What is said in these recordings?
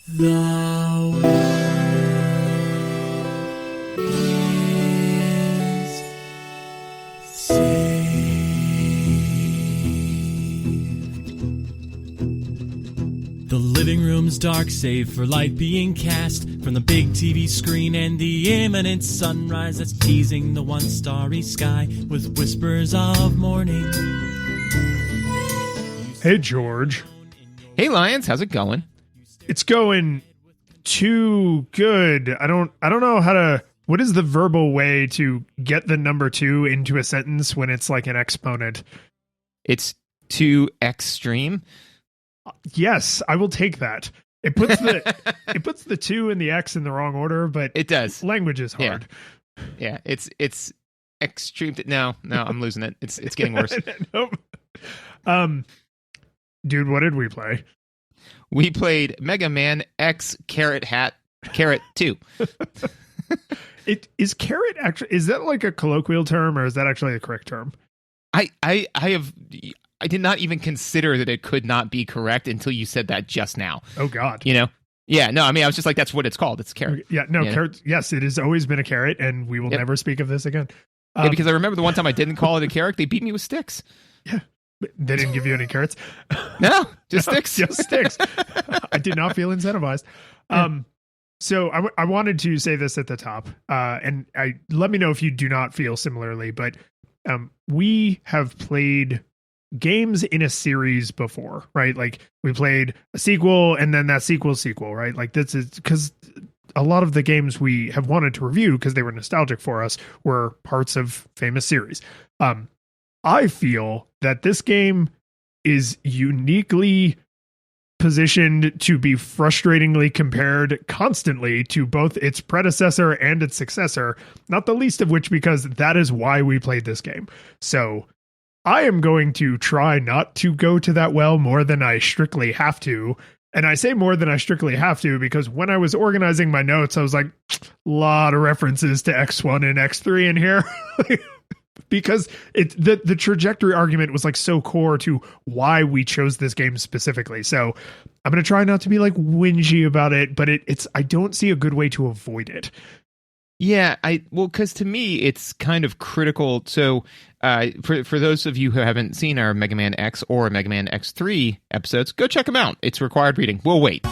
The world is saved. The living room's dark, save for light being cast from the big TV screen and the imminent sunrise that's teasing the one starry sky with whispers of morning. Hey, George. Hey, Lions, how's it going? It's going too good. I don't know how to. What is the verbal way to get the number 2 into a sentence when it's like an exponent? It's too extreme. Yes, I will take that. It puts the 2 and the X in the wrong order, but It does. language is hard. Yeah, it's extreme. No, I'm losing it. It's getting worse. Nope. Dude, what did we play? We played Mega Man X Carrot 2. Is carrot actually, is that like a colloquial term or is that actually the correct term? I did not even consider that it could not be correct until you said that just now. Oh God. You know? Yeah, no, I mean, I was just like, that's what it's called. It's carrot. Yeah, no, Yeah. carrot. Yes, it has always been a carrot, and we will Yep. never speak of this again. Yeah, because I remember the one time I didn't call it a carrot, they beat me with sticks. They didn't give you any carrots. No, just No, sticks. Just sticks. I did not feel incentivized. So I wanted to say this at the top, and let me know if you do not feel similarly. But we have played games in a series before, right? Like we played a sequel, and then that sequel, right? Like this is because a lot of the games we have wanted to review because they were nostalgic for us were parts of famous series. I feel that this game is uniquely positioned to be frustratingly compared constantly to both its predecessor and its successor, not the least of which because that is why we played this game. So I am going to try not to go to that well more than I strictly have to. And I say more than I strictly have to because when I was organizing my notes, I was like, a lot of references to X1 and X3 in here. Because the trajectory argument was like so core to why we chose this game specifically. So I'm going to try not to be like whingy about it, but I don't see a good way to avoid it. Yeah, because to me it's kind of critical. So for those of you who haven't seen our Mega Man X or Mega Man X3 episodes, go check them out. It's required reading. We'll wait.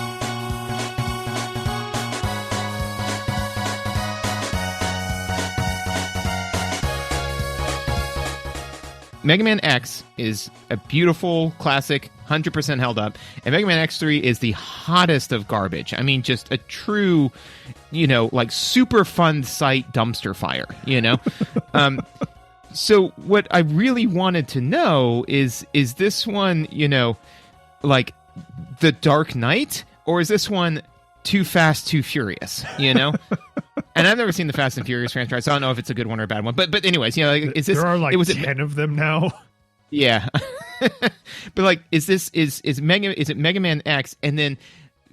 Mega Man X is a beautiful classic, 100% held up, and Mega Man X3 is the hottest of garbage. I mean, just a true, like super fun site dumpster fire, So what I really wanted to know is this one, like The Dark Knight, or is this one Too Fast, Too Furious, And I've never seen the Fast and Furious franchise, so I don't know if it's a good one or a bad one. But anyways, is this? There are like it was 10 of them now. Yeah, but like, is it Mega Man X, and then,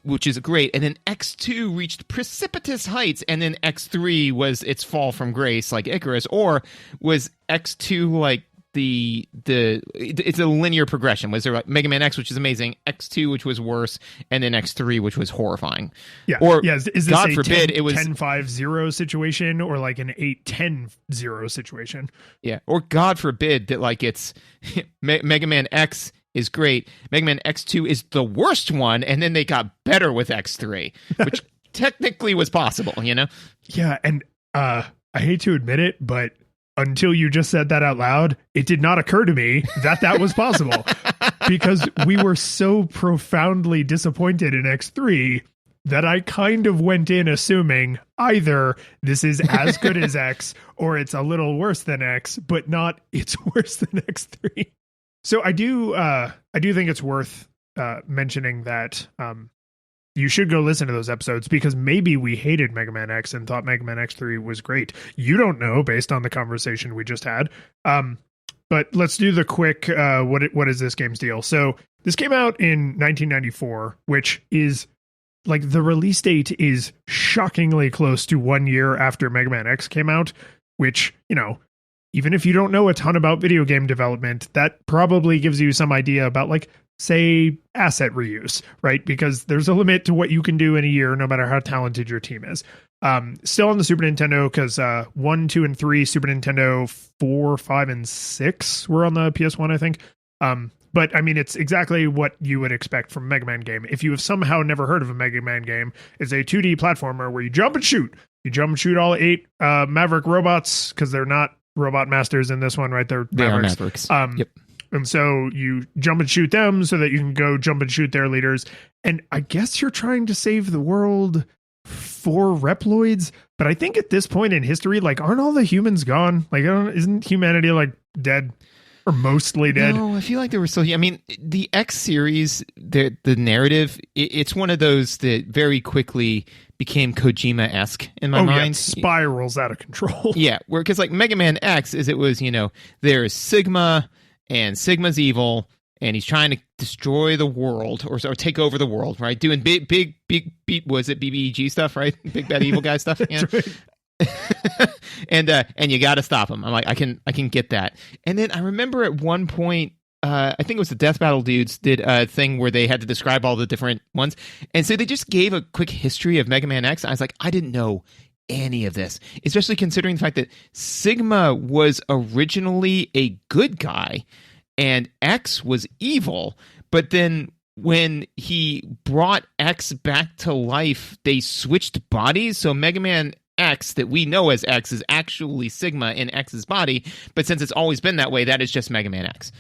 which is great, and then X2 reached precipitous heights, and then X3 was its fall from grace, like Icarus, or was X2 like it's a linear progression? Was there like Mega Man X, which is amazing, X2, which was worse, and then X3, which was horrifying? Yeah. Or is this God a forbid 10, it was 10-5-0 situation or like an 8-10-0 situation? Yeah. Or God forbid that like it's Mega Man X is great, Mega Man X2 is the worst one, and then they got better with X3, which technically was possible, Yeah, and I hate to admit it, but until you just said that out loud, it did not occur to me that was possible because we were so profoundly disappointed in X3 that I kind of went in assuming either this is as good as X or it's a little worse than X, but not it's worse than X3. So I do think it's worth mentioning that you should go listen to those episodes because maybe we hated Mega Man X and thought Mega Man X3 was great. You don't know based on the conversation we just had. But let's do the quick, what is this game's deal? So this came out in 1994, which is like the release date is shockingly close to 1 year after Mega Man X came out, which, even if you don't know a ton about video game development, that probably gives you some idea about like say asset reuse, right? Because there's a limit to what you can do in a year, no matter how talented your team is. Still on the Super Nintendo, because 1, 2, and 3, Super Nintendo, 4, 5, and 6 were on the PS1, I think. But I mean, it's exactly what you would expect from a Mega Man game. If you have somehow never heard of a Mega Man game, it's a 2D platformer where you jump and shoot. You jump and shoot all 8 Maverick robots, because they're not robot masters in this one, right? They are Mavericks. Yep. And so you jump and shoot them so that you can go jump and shoot their leaders. And I guess you're trying to save the world for Reploids. But I think at this point in history, like, aren't all the humans gone? Like, isn't humanity like dead or mostly dead? No, I feel like there were still. I mean, the X series, the narrative, it's one of those that very quickly became Kojima-esque in my mind. Yeah, spirals out of control. Yeah, because like Mega Man X, it was, there's Sigma, and Sigma's evil, and he's trying to destroy the world or take over the world, right? Doing big, was it BBEG stuff, right? Big bad evil guy stuff. Yeah. Right. and you got to stop him. I'm like, I can get that. And then I remember at one point, I think it was the Death Battle dudes did a thing where they had to describe all the different ones, and so they just gave a quick history of Mega Man X. I was like, I didn't know any of this, especially considering the fact that Sigma was originally a good guy and X was evil, but then when he brought X back to life, they switched bodies. So Mega Man X that we know as X is actually Sigma in X's body, but since it's always been that way, that is just Mega Man X.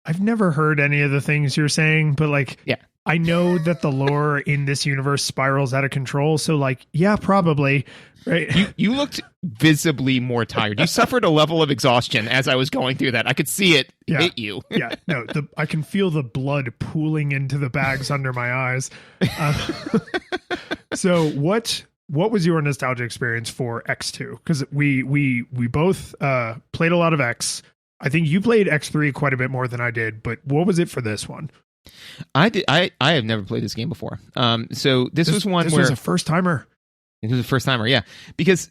I've never heard any of the things you're saying, but like, yeah, I know that the lore in this universe spirals out of control. So like, yeah, probably. Right. You looked visibly more tired. You suffered a level of exhaustion as I was going through that. I could see it hit you. Yeah. No, I can feel the blood pooling into the bags under my eyes. So what was your nostalgia experience for X2? Because we both played a lot of X. I think you played X3 quite a bit more than I did, but what was it for this one? I did. I have never played this game before. So this was one where was a first timer. It was a first timer, yeah. Because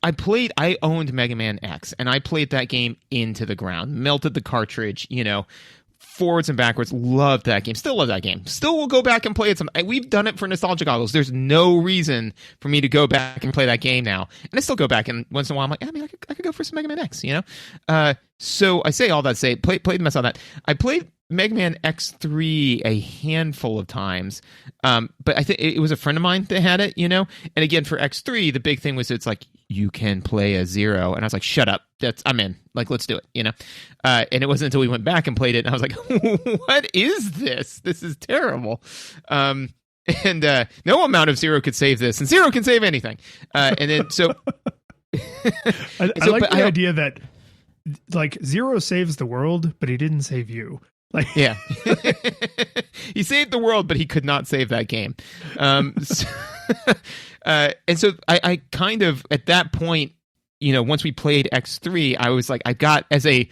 I owned Mega Man X, and I played that game into the ground, melted the cartridge, forwards and backwards. Loved that game. Still love that game. Still will go back and play it. We've done it for nostalgia goggles. There's no reason for me to go back and play that game now. And I still go back, and once in a while I'm like, I could go for some Mega Man X, So I say all that to say, played the mess out of that. I played Mega Man X3 a handful of times, but I think it was a friend of mine that had it, And again, for X3, the big thing was it's like, you can play a Zero. And I was like, shut up. I'm in. Like, let's do it, And it wasn't until we went back and played it, and I was like, what is this? This is terrible. And no amount of Zero could save this, and Zero can save anything. And then, so... I like the idea that, like, Zero saves the world, but he didn't save you. Like, yeah, he saved the world, but he could not save that game. And so I kind of at that point, once we played X3, I was like, I got as a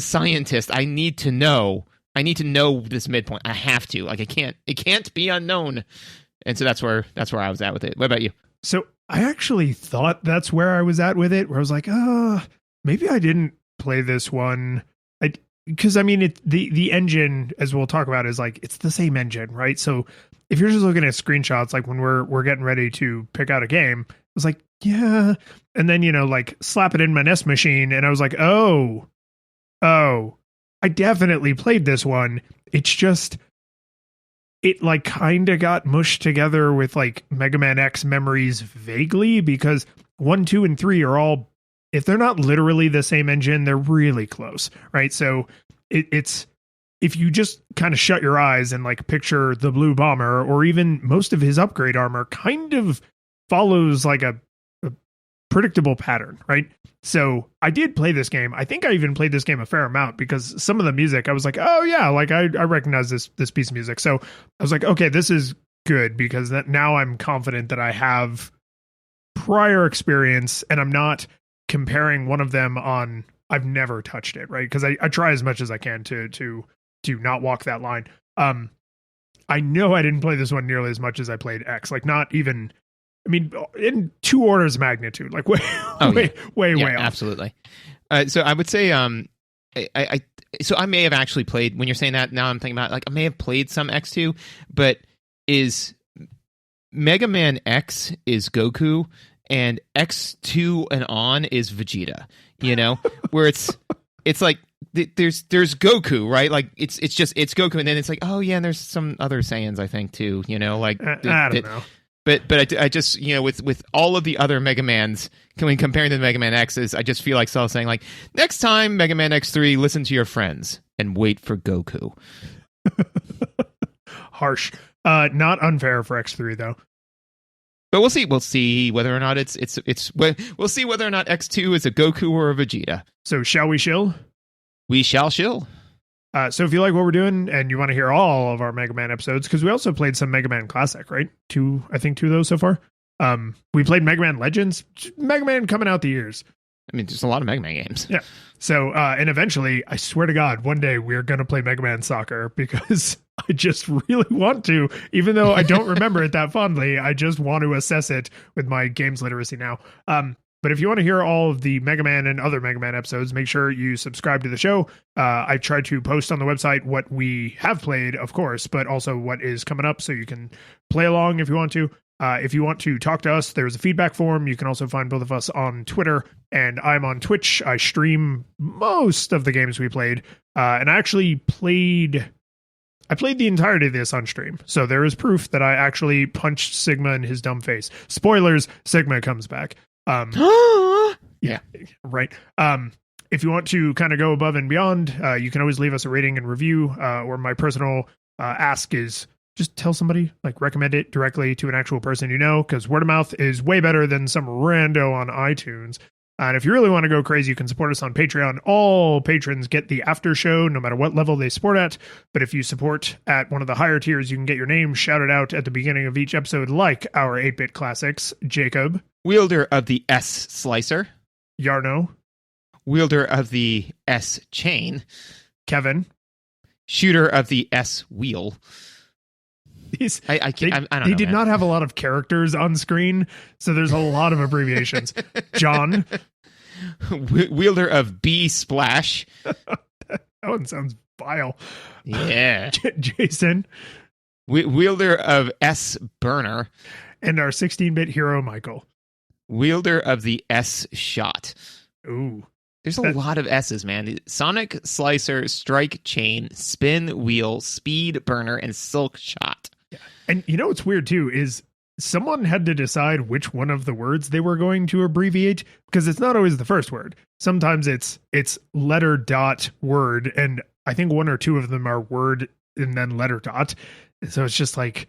scientist, I need to know this midpoint. I have to. Like, it can't be unknown. And so that's where I was at with it. What about you? So I actually thought that's where I was at with it, where I was like, maybe I didn't play this one. Because I mean, the engine, as we'll talk about, is like, it's the same engine, right? So if you're just looking at screenshots, like when we're getting ready to pick out a game, I was like, yeah, and then like slap it in my NES machine, and I was like, oh, I definitely played this one. It's just it like kind of got mushed together with like Mega Man X memories vaguely, because 1, 2, and 3 are all, if they're not literally the same engine, they're really close, right? So it's, if you just kind of shut your eyes and like picture the Blue Bomber, or even most of his upgrade armor kind of follows like a predictable pattern, right? So I did play this game. I think I even played this game a fair amount, because some of the music I was like, oh yeah, like I recognize this piece of music. So I was like, okay, this is good, because now I'm confident that I have prior experience, and I'm not comparing one of them on, I've never touched it, right? Because I try as much as I can to not walk that line. I know I didn't play this one nearly as much as I played X, like not even, I mean, in 2 orders of magnitude, like way off. Absolutely. So I would say, I so I may have actually played, when you're saying that, now I'm thinking about, like, I may have played some X2, but is Mega Man X is Goku and X2 and on is Vegeta, where it's like there's Goku, right? Like it's Goku, and then it's like, oh yeah, and there's some other Saiyans, I think, too, like I don't know. But I just, with all of the other Mega Mans, comparing to the Mega Man X's, I just feel like Saul saying, like, next time Mega Man X3, listen to your friends and wait for Goku. Harsh. Not unfair for X3 though. But we'll see. We'll see whether or not we'll see whether or not X2 is a Goku or a Vegeta. So shall we shill? We shall shill. So if you like what we're doing and you want to hear all of our Mega Man episodes, because we also played some Mega Man Classic, right? I think two of those so far. We played Mega Man Legends, Mega Man coming out the years. I mean, there's a lot of Mega Man games. Yeah. So, and eventually, I swear to God, one day we're going to play Mega Man Soccer, because I just really want to, even though I don't remember it that fondly. I just want to assess it with my games literacy now. But if you want to hear all of the Mega Man and other Mega Man episodes, make sure you subscribe to the show. I try to post on the website what we have played, of course, but also what is coming up, so you can play along if you want to. If you want to talk to us, there's a feedback form. You can also find both of us on Twitter, and I'm on Twitch. I stream most of the games we played, and I actually played the entirety of this on stream. So there is proof that I actually punched Sigma in his dumb face. Spoilers, Sigma comes back. Yeah, right. If you want to kind of go above and beyond, you can always leave us a rating and review, or my personal ask is just tell somebody, like, recommend it directly to an actual person, because word of mouth is way better than some rando on iTunes. And if you really want to go crazy, you can support us on Patreon. All patrons get the after show, no matter what level they support at. But if you support at one of the higher tiers, you can get your name shouted out at the beginning of each episode, like our 8-Bit Classics, Jacob, wielder of the S Slicer, Yarno, wielder of the S Chain, Kevin, shooter of the S Wheel. I don't know. They did not have a lot of characters on screen, so there's a lot of abbreviations. John, wielder of B Splash. That one sounds vile. Yeah. Jason, wielder of S Burner, and our 16-bit hero Michael, wielder of the S Shot. Ooh. There's a lot of S's, man. Sonic, Slicer, Strike, Chain, Spin, Wheel, Speed, Burner, and Silk Shot. Yeah. And what's weird, too, is someone had to decide which one of the words they were going to abbreviate, because it's not always the first word. Sometimes it's letter dot word, and I think one or two of them are word and then letter dot. So it's just like,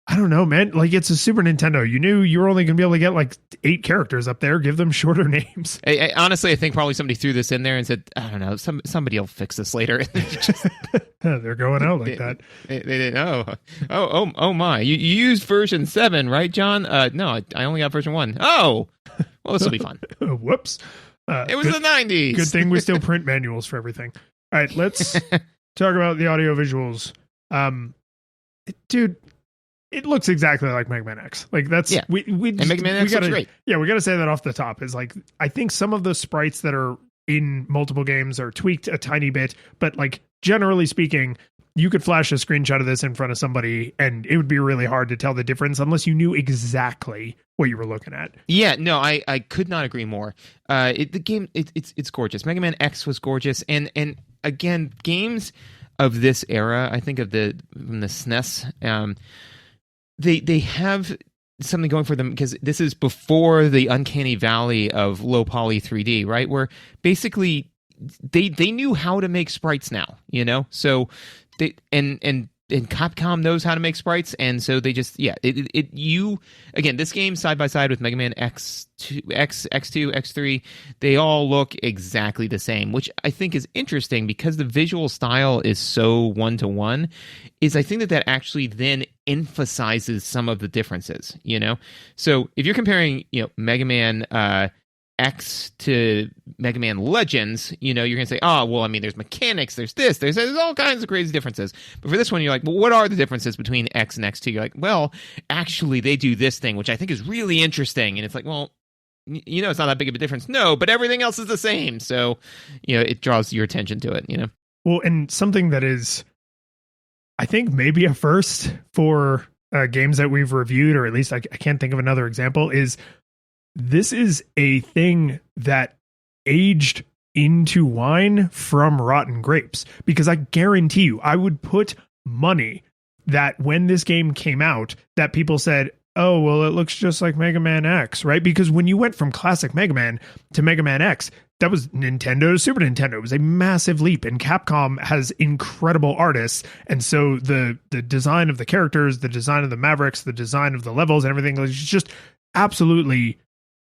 I don't know, man. Like, it's a Super Nintendo. You knew you were only going to be able to get like 8 characters up there. Give them shorter names. Honestly, I think probably somebody threw this in there and said, I don't know, somebody will fix this later. They're going out like that. They didn't. Oh my. You used version 7, right, John? No, I only got version 1. Oh, well, this will be fun. Whoops. It was the 90s. Good thing we still print manuals for everything. All right, let's talk about the audio visuals. Dude, it looks exactly like Mega Man X. Like, that's we and Mega Man X looks great. Yeah, we got to say that off the top. Is like, I think some of the sprites that are in multiple games are tweaked a tiny bit, but like, generally speaking, you could flash a screenshot of this in front of somebody and it would be really hard to tell the difference unless you knew exactly what you were looking at. Yeah, no, I could not agree more. The game, it's gorgeous. Mega Man X was gorgeous, and again, games of this era, I think of from the SNES, they have something going for them, because this is before the uncanny valley of low poly 3D, right? Where basically they knew how to make sprites now, so they and Capcom knows how to make sprites, and so they just again, this game side by side with Mega Man X2, X3, they all look exactly the same, which I think is interesting because the visual style is so one-to-one. I think that actually then emphasizes some of the differences, So if you're comparing, Mega Man X to Mega Man Legends, you're going to say, oh, well, I mean, there's mechanics, there's this, there's all kinds of crazy differences. But for this one, you're like, well, what are the differences between X and X2? You're like, well, actually, they do this thing, which I think is really interesting. And it's like, well, it's not that big of a difference. No, but everything else is the same. So, it draws your attention to it, Well, and something that is, I think, maybe a first for games that we've reviewed, or at least I can't think of another example, is this is a thing that aged into wine from rotten grapes. Because I guarantee you, I would put money that when this game came out, that people said, oh, well, it looks just like Mega Man X, right? Because when you went from classic Mega Man to Mega Man X, that was Nintendo to Super Nintendo. It was a massive leap, and Capcom has incredible artists. And so the design of the characters, the design of the Mavericks, the design of the levels and everything is just absolutely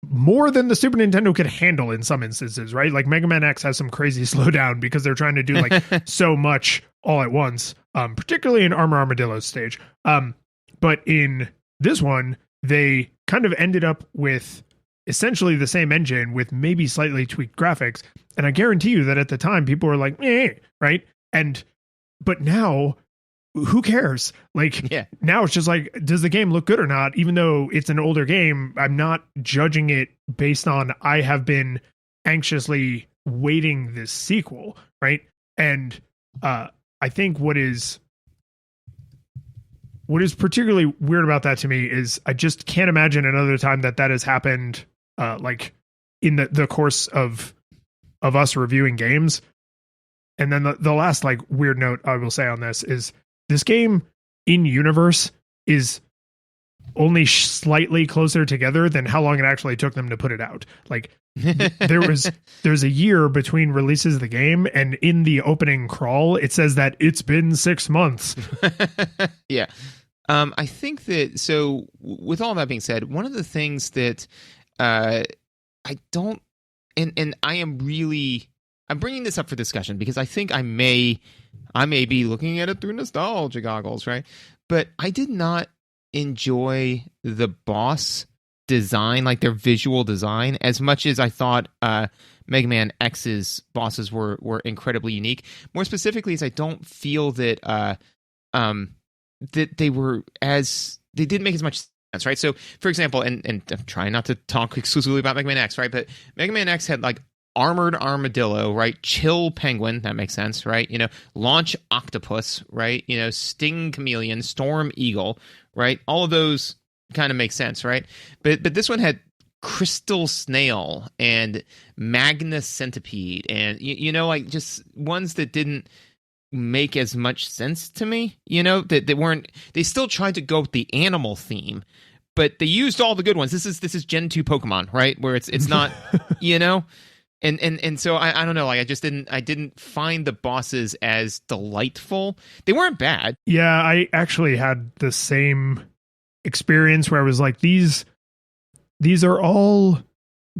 more than the Super Nintendo could handle in some instances, right? Like Mega Man X has some crazy slowdown because they're trying to do like so much all at once, particularly in Armor Armadillo's stage. But in this one, they kind of ended up with essentially the same engine with maybe slightly tweaked graphics. And I guarantee you that at the time people were like, right? But now, who cares? Like, now it's just like, does the game look good or not? Even though it's an older game, I'm not judging it based on I have been anxiously waiting this sequel, right? And I think what is particularly weird about that to me is I just can't imagine another time that has happened, like in the course of us reviewing games. And then the last like weird note I will say on this is this game in universe is only slightly closer together than how long it actually took them to put it out. Like there's a year between releases of the game, and in the opening crawl it says that it's been 6 months. Yeah. I think that, so with all that being said, one of the things that I don't, and I'm bringing this up for discussion because I think I may be looking at it through nostalgia goggles, right? But I did not enjoy the boss design, like their visual design, as much as I thought Mega Man X's bosses were incredibly unique. More specifically, is I don't feel that that they didn't make as much sense, right? So, for example, and I'm trying not to talk exclusively about Mega Man X, right? But Mega Man X had like Armored Armadillo, right? Chill Penguin, that makes sense, right? Launch Octopus, right? Sting Chameleon, Storm Eagle, right? All of those kind of make sense, right? But this one had Crystal Snail and Magnus Centipede, and like just ones that didn't make as much sense to me. That they weren't. They still tried to go with the animal theme, but they used all the good ones. This is Gen 2 Pokemon, right? Where it's not, And so I don't know, like I didn't find the bosses as delightful. They weren't bad. Yeah, I actually had the same experience where I was like, these are all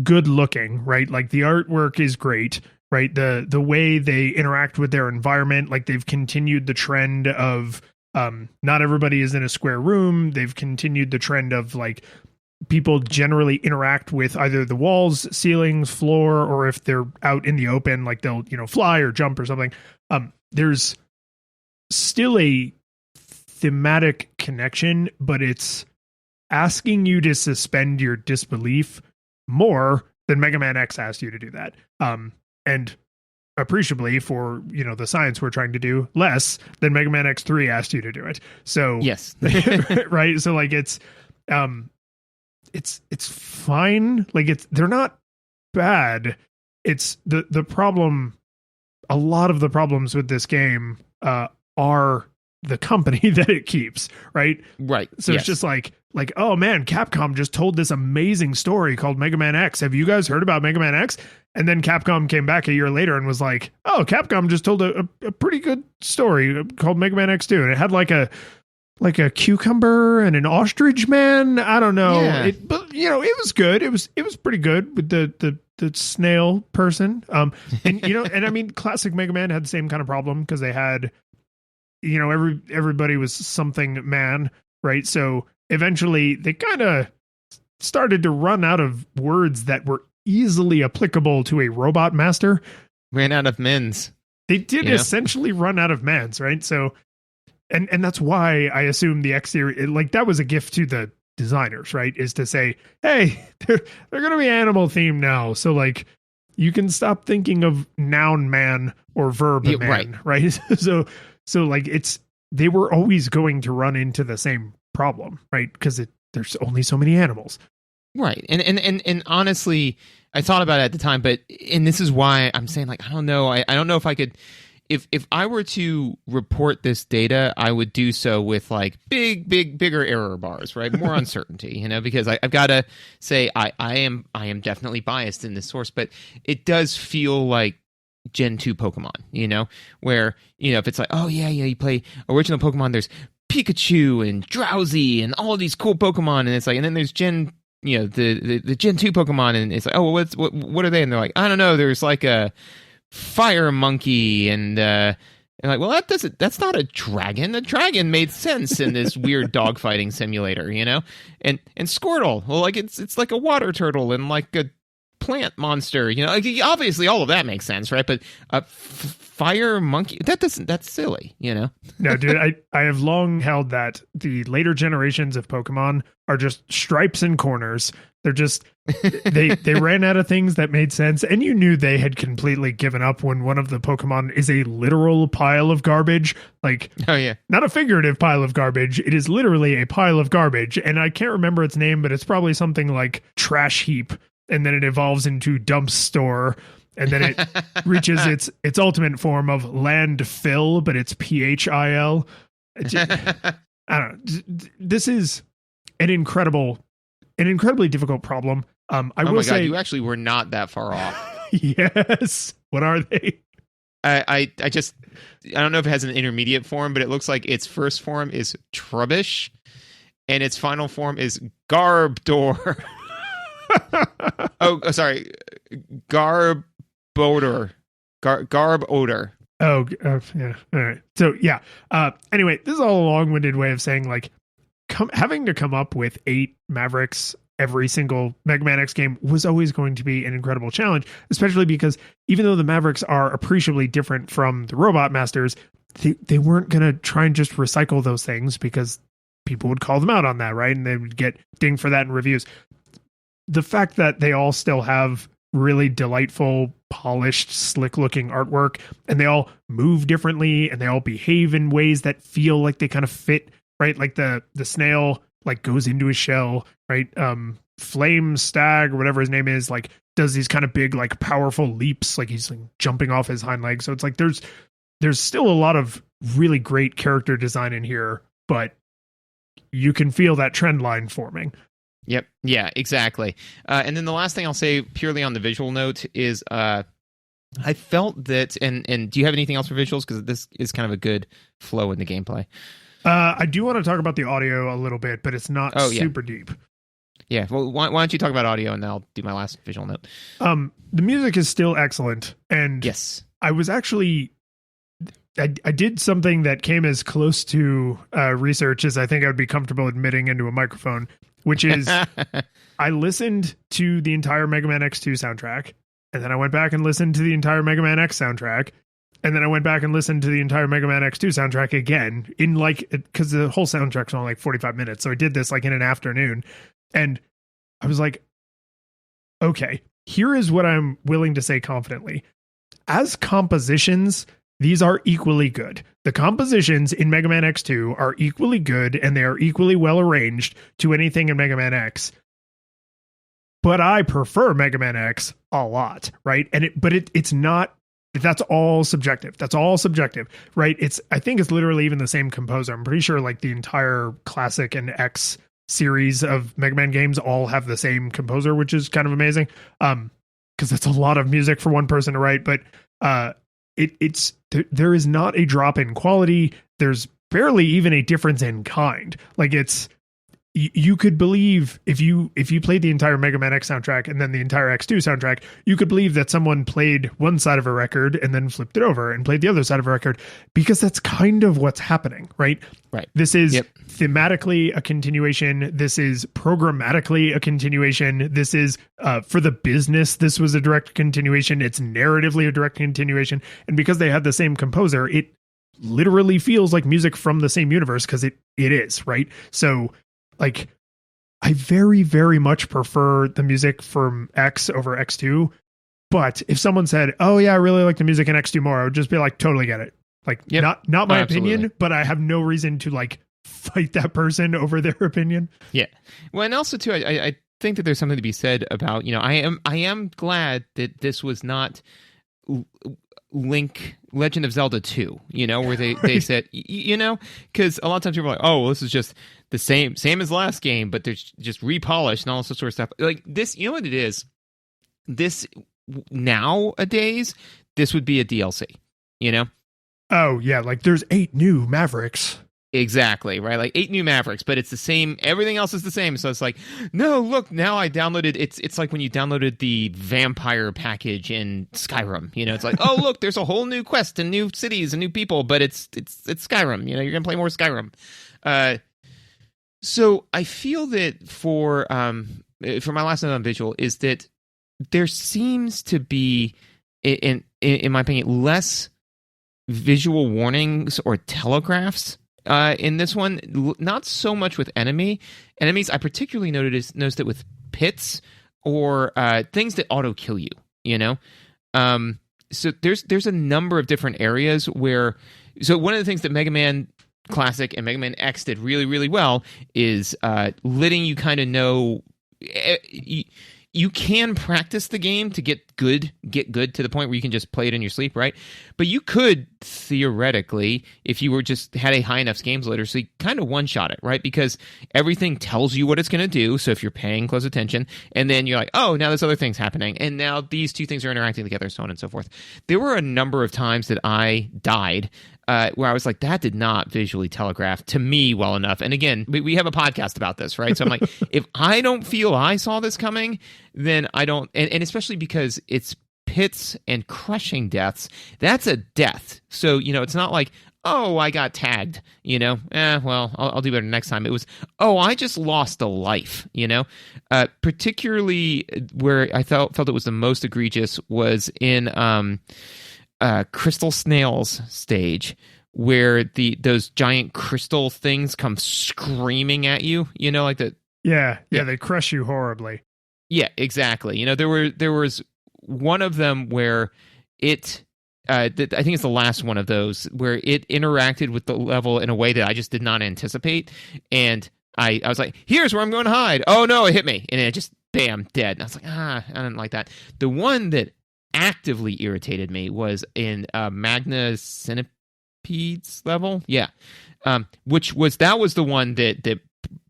good looking, right? Like the artwork is great, right? The way they interact with their environment, like they've continued the trend of not everybody is in a square room. They've continued the trend of like people generally interact with either the walls, ceilings, floor, or if they're out in the open, like they'll, fly or jump or something. There's still a thematic connection, but it's asking you to suspend your disbelief more than Mega Man X asked you to do that. And appreciably for, the science we're trying to do, less than Mega Man X3 asked you to do it. So, yes. right. So like it's fine. Like they're not bad. It's the problem. A lot of the problems with this game are the company that it keeps, right? Right. So It's just like, oh man, Capcom just told this amazing story called Mega Man X. Have you guys heard about Mega Man X? And then Capcom came back a year later and was like, oh, Capcom just told a pretty good story called Mega Man X2. And it had like a cucumber and an ostrich man. I don't know. Yeah. But it was good. It was pretty good with the snail person. And and I mean, classic Mega Man had the same kind of problem because they had, everybody was something man, right? So eventually they kind of started to run out of words that were easily applicable to a robot master. Ran out of men's. They did essentially run out of men's, right? So And that's why I assume the X series, like that was a gift to the designers, right? Is to say, hey, they're going to be animal themed now. So like you can stop thinking of noun man or verb man, right? So like they were always going to run into the same problem, right? Because there's only so many animals. Right. And honestly, I thought about it at the time, and this is why I'm saying, like, I don't know. I don't know if I could, if I were to report this data, I would do so with like bigger error bars, right? More uncertainty, because I've got to say I am definitely biased in this source, but it does feel like Gen 2 Pokemon, where, if it's like, oh yeah, you play original Pokemon, there's Pikachu and Drowsy and all of these cool Pokemon, and it's like, and then there's the Gen 2 Pokemon, and it's like, oh, well, what are they? And they're like, I don't know, there's like a fire monkey, and like, well, that's not a dragon. A dragon made sense in this weird dogfighting simulator, and Squirtle, well, like it's like a water turtle and like a plant monster, like, obviously all of that makes sense, right? But fire monkey, that's silly, No, dude, I have long held that the later generations of Pokemon are just stripes and corners. They're just they ran out of things that made sense, and you knew they had completely given up when one of the Pokemon is a literal pile of garbage. Like, oh yeah, not a figurative pile of garbage. It is literally a pile of garbage, and I can't remember its name, but it's probably something like Trash Heap. And then it evolves into Dump Store, and then it reaches its ultimate form of Landfill, but it's PHIL. I don't know. This is an incredibly difficult problem. I will say, you actually were not that far off. Yes. What are they? I don't know if it has an intermediate form, but it looks like its first form is Trubbish, and its final form is Garbodor. Sorry, Garb odor. Oh, yeah. All right. So yeah. Anyway, this is all a long-winded way of saying, like, having to come up with 8 Mavericks every single Mega Man X game was always going to be an incredible challenge, especially because even though the Mavericks are appreciably different from the Robot Masters, they weren't going to try and just recycle those things because people would call them out on that, right? And they would get dinged for that in reviews. The fact that they all still have really delightful, polished, slick-looking artwork, and they all move differently, and they all behave in ways that feel like they kind of fit, right? Like the snail, like, goes into his shell, right? Flame Stag, or whatever his name is, like, does these kind of big, like, powerful leaps, like he's like jumping off his hind legs. So it's like there's still a lot of really great character design in here, but you can feel that trend line forming. Yep. Yeah, exactly. And then the last thing I'll say purely on the visual note is I felt that, and do you have anything else for visuals? Because this is kind of a good flow in the gameplay. I do want to talk about the audio a little bit, but it's not super deep. Yeah. Well, why don't you talk about audio, and then I'll do my last visual note. The music is still excellent. And yes, I was actually... I did something that came as close to research as I think I would be comfortable admitting into a microphone, which is I listened to the entire Mega Man X2 soundtrack, and then I went back and listened to the entire Mega Man X soundtrack, and then I went back and listened to the entire Mega Man X2 soundtrack again in because the whole soundtrack's only like 45 minutes. So I did this like in an afternoon, and I was like, okay, here is what I'm willing to say confidently. As compositions, these are equally good. The compositions in Mega Man X2 are equally good, and they are equally well arranged to anything in Mega Man X. But I prefer Mega Man X a lot, right? It's not. That's all subjective. That's all subjective, right? I think it's literally even the same composer. I'm pretty sure like the entire Classic and X series of Mega Man games all have the same composer, which is kind of amazing. Because that's a lot of music for one person to write, but there is not a drop in quality. There's barely even a difference in kind. Like you could believe if you played the entire Mega Man X soundtrack and then the entire X2 soundtrack, you could believe that someone played one side of a record and then flipped it over and played the other side of a record, because that's kind of what's happening, right? Right. This is thematically a continuation. This is programmatically a continuation. This is for the business. This was a direct continuation. It's narratively a direct continuation. And because they had the same composer, it literally feels like music from the same universe, because it is, right? So like I very, very much prefer the music from X over X2. But if someone said, "Oh yeah, I really like the music in X2 more," I would just be like, "Totally get it." Like, not my opinion, but I have no reason to like fight that person over their opinion. Yeah. Well, and also too, I think that there's something to be said about, I am glad that this was not Legend of Zelda 2, where they said, because a lot of times people are like, oh, well, this is just the same as last game, but they're just repolished and all this sort of stuff. Like this, you know what it is? This nowadays, this would be a DLC, Oh yeah, like there's 8 new Mavericks. Exactly, right? Like 8 new Mavericks, but it's the same. Everything else is the same. So it's like, no, look, now I downloaded. It's like when you downloaded the vampire package in Skyrim. It's like, oh, look, there's a whole new quest and new cities and new people, but it's Skyrim. You're gonna play more Skyrim. So I feel that for my last note on visual is that there seems to be, in my opinion, less visual warnings or telegraphs in this one. Not so much with enemies. I particularly noticed it with pits or things that auto kill you. So there's a number of different areas where. So one of the things that Mega Man Classic and Mega Man X did really, really well is letting you kind of know. You can practice the game to get good to the point where you can just play it in your sleep, right? But you could theoretically, if you were just had a high enough games literacy, kind of one-shot it, right? Because everything tells you what it's going to do. So if you're paying close attention, and then you're like, oh, now there's other things happening, and now these two things are interacting together, so on and so forth. There were a number of times that I died where I was like, that did not visually telegraph to me well enough. And again, we have a podcast about this, right? So I'm like, if I don't feel I saw this coming, then I don't, and especially because it's pits and crushing deaths, that's a death. So, it's not like, oh, I got tagged, well, I'll do better next time. It was, oh, I just lost a life, particularly where I felt it was the most egregious was in Crystal Snails stage, where those giant crystal things come screaming at you, like the they crush you horribly. Yeah, exactly. There was one of them where it I think it's the last one of those where it interacted with the level in a way that I just did not anticipate, and I was like, here's where I'm going to hide. Oh no, it hit me, and it just bam, dead. And I was like, I didn't like that. The one that actively irritated me was in Magna Centipede's level. Yeah. Which was the one that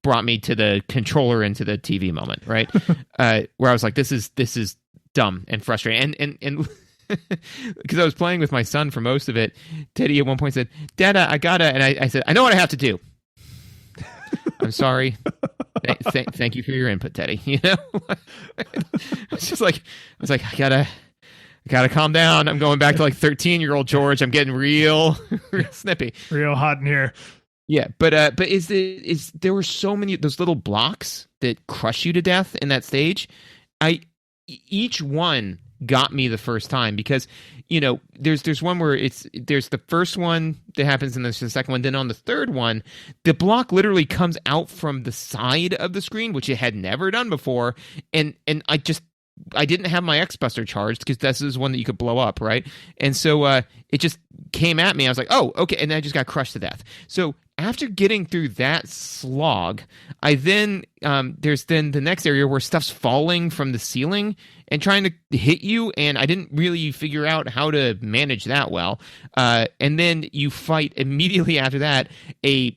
brought me to the controller into the TV moment, right? Where I was like, this is dumb and frustrating. And because I was playing with my son for most of it, Teddy at one point said, Dada, I gotta, and I said, I know what I have to do. I'm sorry. Thank you for your input, Teddy. It's just like, I was like, I gotta calm down. I'm going back to like 13-year-old George. I'm getting real snippy, real hot in here. Yeah, but there were so many of those little blocks that crush you to death in that stage. Each one got me the first time because there's one where there's the first one that happens and there's the second one. Then on the third one, the block literally comes out from the side of the screen, which it had never done before, and I didn't have my X-Buster charged because this is one that you could blow up, right? And so it just came at me. I was like, oh, okay. And then I just got crushed to death. So after getting through that slog, I then, there's then the next area where stuff's falling from the ceiling and trying to hit you. And I didn't really figure out how to manage that well. And then you fight immediately after that a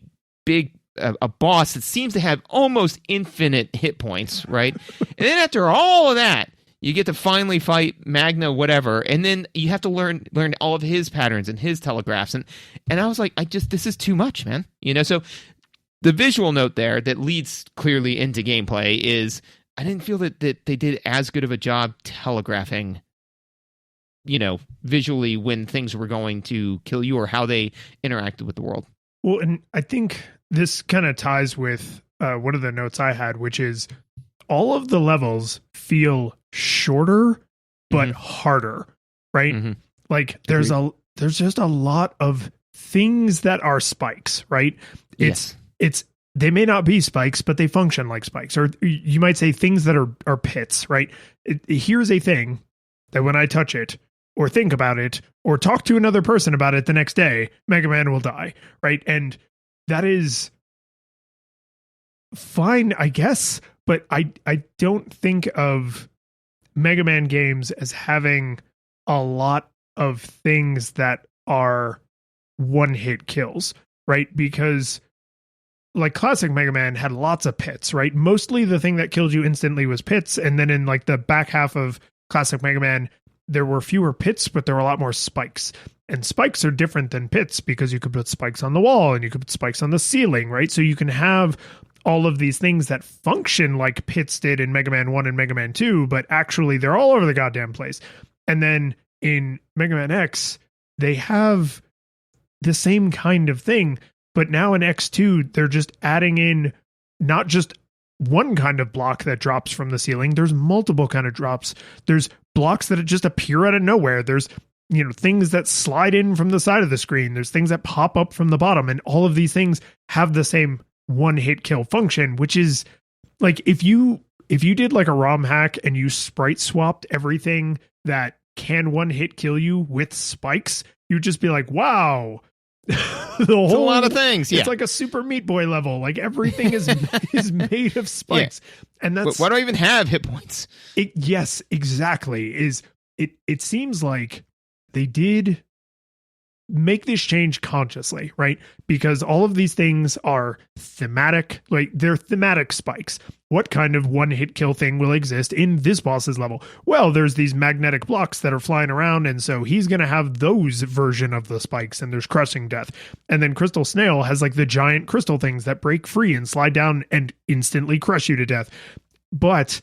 boss that seems to have almost infinite hit points, right? And then after all of that, you get to finally fight Magna whatever, and then you have to learn all of his patterns and his telegraphs, and I was like, this is too much, man. So the visual note there that leads clearly into gameplay is I didn't feel that they did as good of a job telegraphing, visually when things were going to kill you or how they interacted with the world. Well, and I think this kind of ties with one of the notes I had, which is all of the levels feel shorter but harder, right? Mm-hmm. Like there's just a lot of things that are spikes, right? It's they may not be spikes, but they function like spikes. Or you might say things that are pits, right? Here's a thing that when I touch it, or think about it, or talk to another person about it the next day, Mega Man will die, right? And that is fine, I guess, but I don't think of Mega Man games as having a lot of things that are one-hit kills, right? Because like classic Mega Man had lots of pits, right? Mostly the thing that killed you instantly was pits, and then in like the back half of classic Mega Man, there were fewer pits, but there were a lot more spikes. And spikes are different than pits because you could put spikes on the wall and you could put spikes on the ceiling, right? So you can have all of these things that function like pits did in Mega Man 1 and Mega Man 2, but actually they're all over the goddamn place. And then in Mega Man X, they have the same kind of thing, but now in X2, they're just adding in not just one kind of block that drops from the ceiling. There's multiple kind of drops. There's blocks that just appear out of nowhere. There's, things that slide in from the side of the screen. There's things that pop up from the bottom, and all of these things have the same one-hit kill function, which is like if you did like a ROM hack and you sprite swapped everything that can one-hit kill you with spikes, you'd just be like, wow. It's a lot of things. Yeah. It's like a Super Meat Boy level. Like everything is made of spikes. Yeah. And that's why do I even have hit points? Yes, exactly. It seems like they did make this change consciously, right? Because all of these things are thematic, like they're thematic spikes. What kind of one-hit kill thing will exist in this boss's level? Well, there's these magnetic blocks that are flying around, and so he's going to have those version of the spikes, and there's crushing death. And then Crystal Snail has like the giant crystal things that break free and slide down and instantly crush you to death. But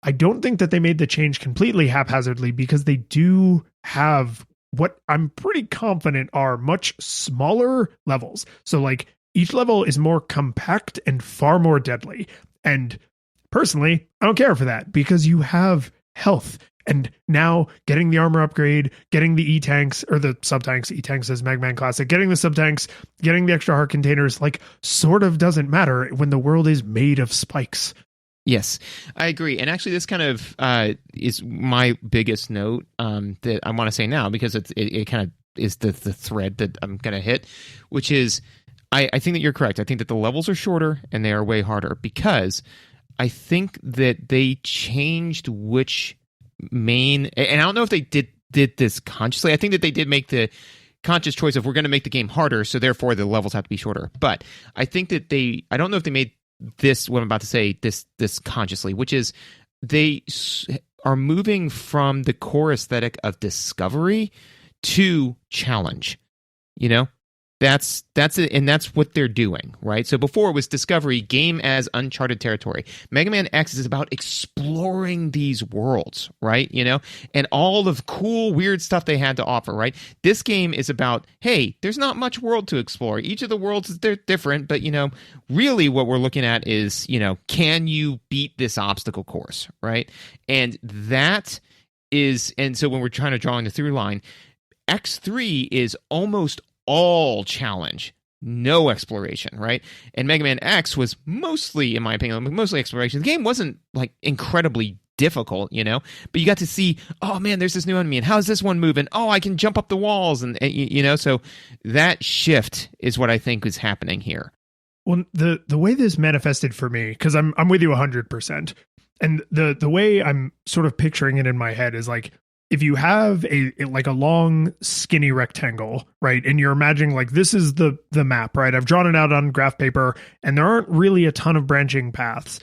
I don't think that they made the change completely haphazardly, because they do have what I'm pretty confident are much smaller levels. So like each level is more compact and far more deadly. And personally, I don't care for that, because you have health. And now getting the armor upgrade, getting the E-tanks or the sub-tanks, E-tanks as Mega Man Classic, getting the sub-tanks, getting the extra heart containers, like sort of doesn't matter when the world is made of spikes. Yes, I agree. And actually, this kind of is my biggest note that I want to say now, because it kind of is the thread that I'm going to hit, which is I think that you're correct. I think that the levels are shorter and they are way harder, because I think that they changed which main, and I don't know if they did this consciously. I think that they did make the conscious choice of we're going to make the game harder, so therefore the levels have to be shorter. But I think that I don't know if they made this, what I'm about to say, this consciously, which is they are moving from the core aesthetic of discovery to challenge. That's it, and that's what they're doing, right? So before it was discovery, game as uncharted territory. Mega Man X is about exploring these worlds, right? And all of cool, weird stuff they had to offer, right? This game is about, hey, there's not much world to explore. Each of the worlds, they're different, but really what we're looking at is, can you beat this obstacle course, right? And so when we're trying to draw in the through line, X3 is almost all challenge, no exploration, right? And Mega Man X was mostly, in my opinion, mostly exploration. The game wasn't like incredibly difficult, but you got to see, oh man, there's this new enemy, and how's this one moving? Oh, I can jump up the walls, and so that shift is what I think is happening here. Well, the way this manifested for me, because I'm with you 100%, and the way I'm sort of picturing it in my head is like, if you have a long skinny rectangle, right, and you're imagining like this is the map, right? I've drawn it out on graph paper, and there aren't really a ton of branching paths.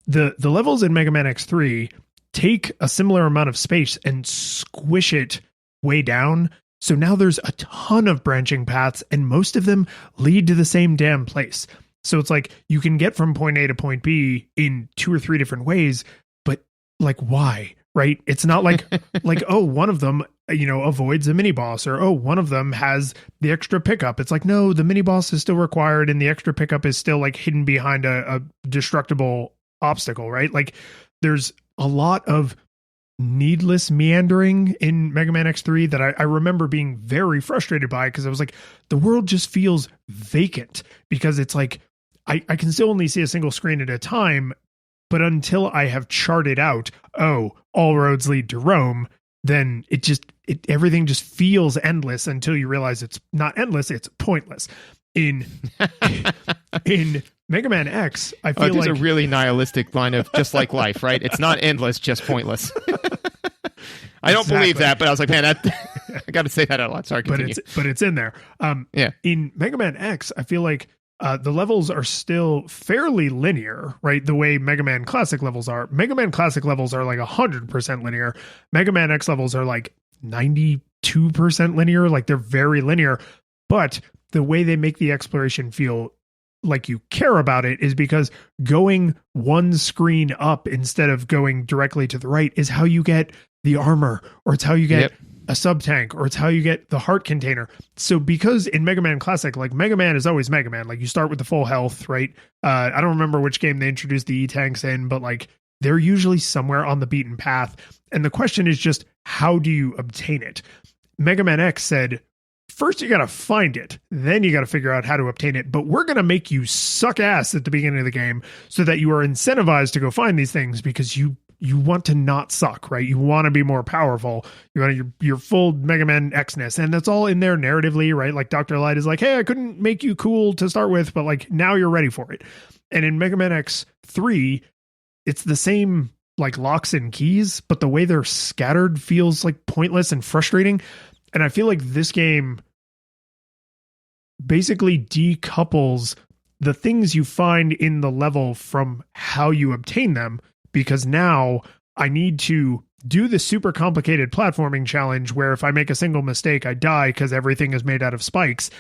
The levels in Mega Man X3 take a similar amount of space and squish it way down. So now there's a ton of branching paths, and most of them lead to the same damn place. So it's like you can get from point A to point B in 2 or 3 different ways, but like why? Right? It's not like oh, one of them avoids a mini boss, or oh, one of them has the extra pickup. It's like, no, the mini boss is still required, and the extra pickup is still like hidden behind a destructible obstacle, right? Like there's a lot of needless meandering in Mega Man X3 that I remember being very frustrated by, because I was like, the world just feels vacant, because it's like I can still only see a single screen at a time. But until I have charted out, oh, all roads lead to Rome, then everything just feels endless until you realize it's not endless, it's pointless. In Mega Man X, I feel there's like a really nihilistic line of just like life, right? It's not endless, just pointless. I don't believe that, but I was like, man, I got to say that out loud. Sorry, continue. But it's in there. Yeah. In Mega Man X, I feel like the levels are still fairly linear, right? The way Mega Man Classic levels are. Mega Man Classic levels are like 100% linear. Mega Man X levels are like 92% linear. Like they're very linear. But the way they make the exploration feel like you care about it is because going one screen up instead of going directly to the right is how you get the armor, or it's how you get a sub tank, or it's how you get the heart container. So because in Mega Man Classic, like Mega Man is always Mega Man, like you start with the full health, right? I don't remember which game they introduced the E-tanks in, but like they're usually somewhere on the beaten path. And the question is just, how do you obtain it? Mega Man X said, first you got to find it, then you got to figure out how to obtain it. But we're going to make you suck ass at the beginning of the game so that you are incentivized to go find these things, because you want to not suck, right? You want to be more powerful. You want your full Mega Man X-ness. And that's all in there narratively, right? Like Dr. Light is like, hey, I couldn't make you cool to start with, but like now you're ready for it. And in Mega Man X3, it's the same like locks and keys, but the way they're scattered feels like pointless and frustrating. And I feel like this game basically decouples the things you find in the level from how you obtain them, because now I need to do the super complicated platforming challenge where if I make a single mistake, I die because everything is made out of spikes,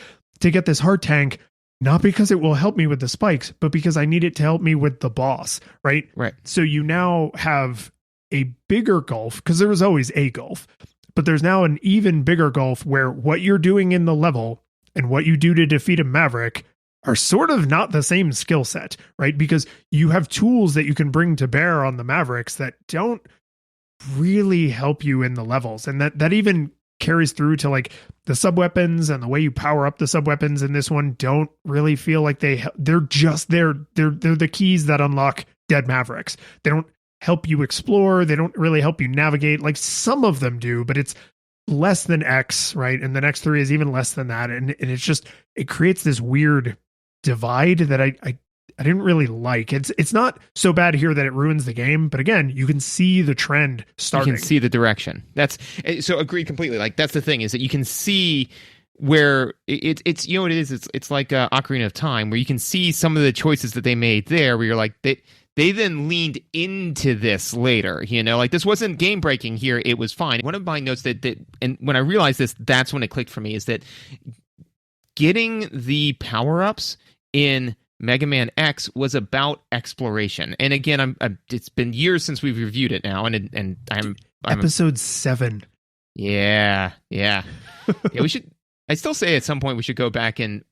to get this heart tank, not because it will help me with the spikes, but because I need it to help me with the boss, right? Right. So you now have a bigger gulf, because there was always a gulf, but there's now an even bigger gulf where what you're doing in the level and what you do to defeat a Maverick are sort of not the same skill set, right? Because you have tools that you can bring to bear on the Mavericks that don't really help you in the levels. And that even carries through to like the sub weapons, and the way you power up the sub weapons in this one don't really feel like they're just they're the keys that unlock dead Mavericks. They don't help you explore. They don't really help you navigate. Like some of them do, but it's less than X, right? And the next 3 is even less than that. And it's just, it creates this weird divide that I didn't really like. It's not so bad here that it ruins the game, but again, you can see the trend starting. You can see the direction. That's so agreed completely. Like that's the thing, is that you can see where it's you know what it is. It's like Ocarina of Time, where you can see some of the choices that they made there, where you're like they then leaned into this later, you know, like this wasn't game breaking here. It was fine. One of my notes that and when I realized this, that's when it clicked for me, is that getting the power-ups in Mega Man X was about exploration. And again, it's been years since we've reviewed it now, and I'm episode 7. Yeah. We should. I still say at some point we should go back and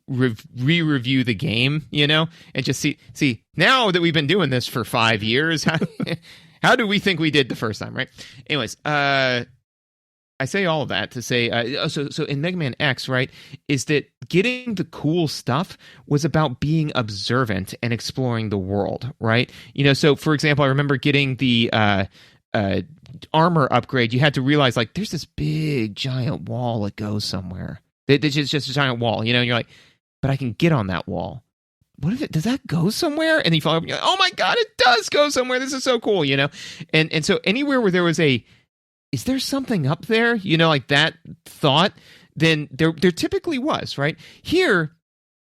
re-review the game, you know, and just see now that we've been doing this for 5 years, how do we think we did the first time, right? Anyways, I say all of that to say, so in Mega Man X, right, is that getting the cool stuff was about being observant and exploring the world, right? You know, so for example, I remember getting the armor upgrade. You had to realize, like, there's this big giant wall that goes somewhere. It's just a giant wall, you know, and you're like, but I can get on that wall. What if does that go somewhere? And then you follow up and you're like, oh my God, it does go somewhere. This is so cool, you know? And so anywhere where there was is there something up there? You know, like that thought, then there typically was, right? Here,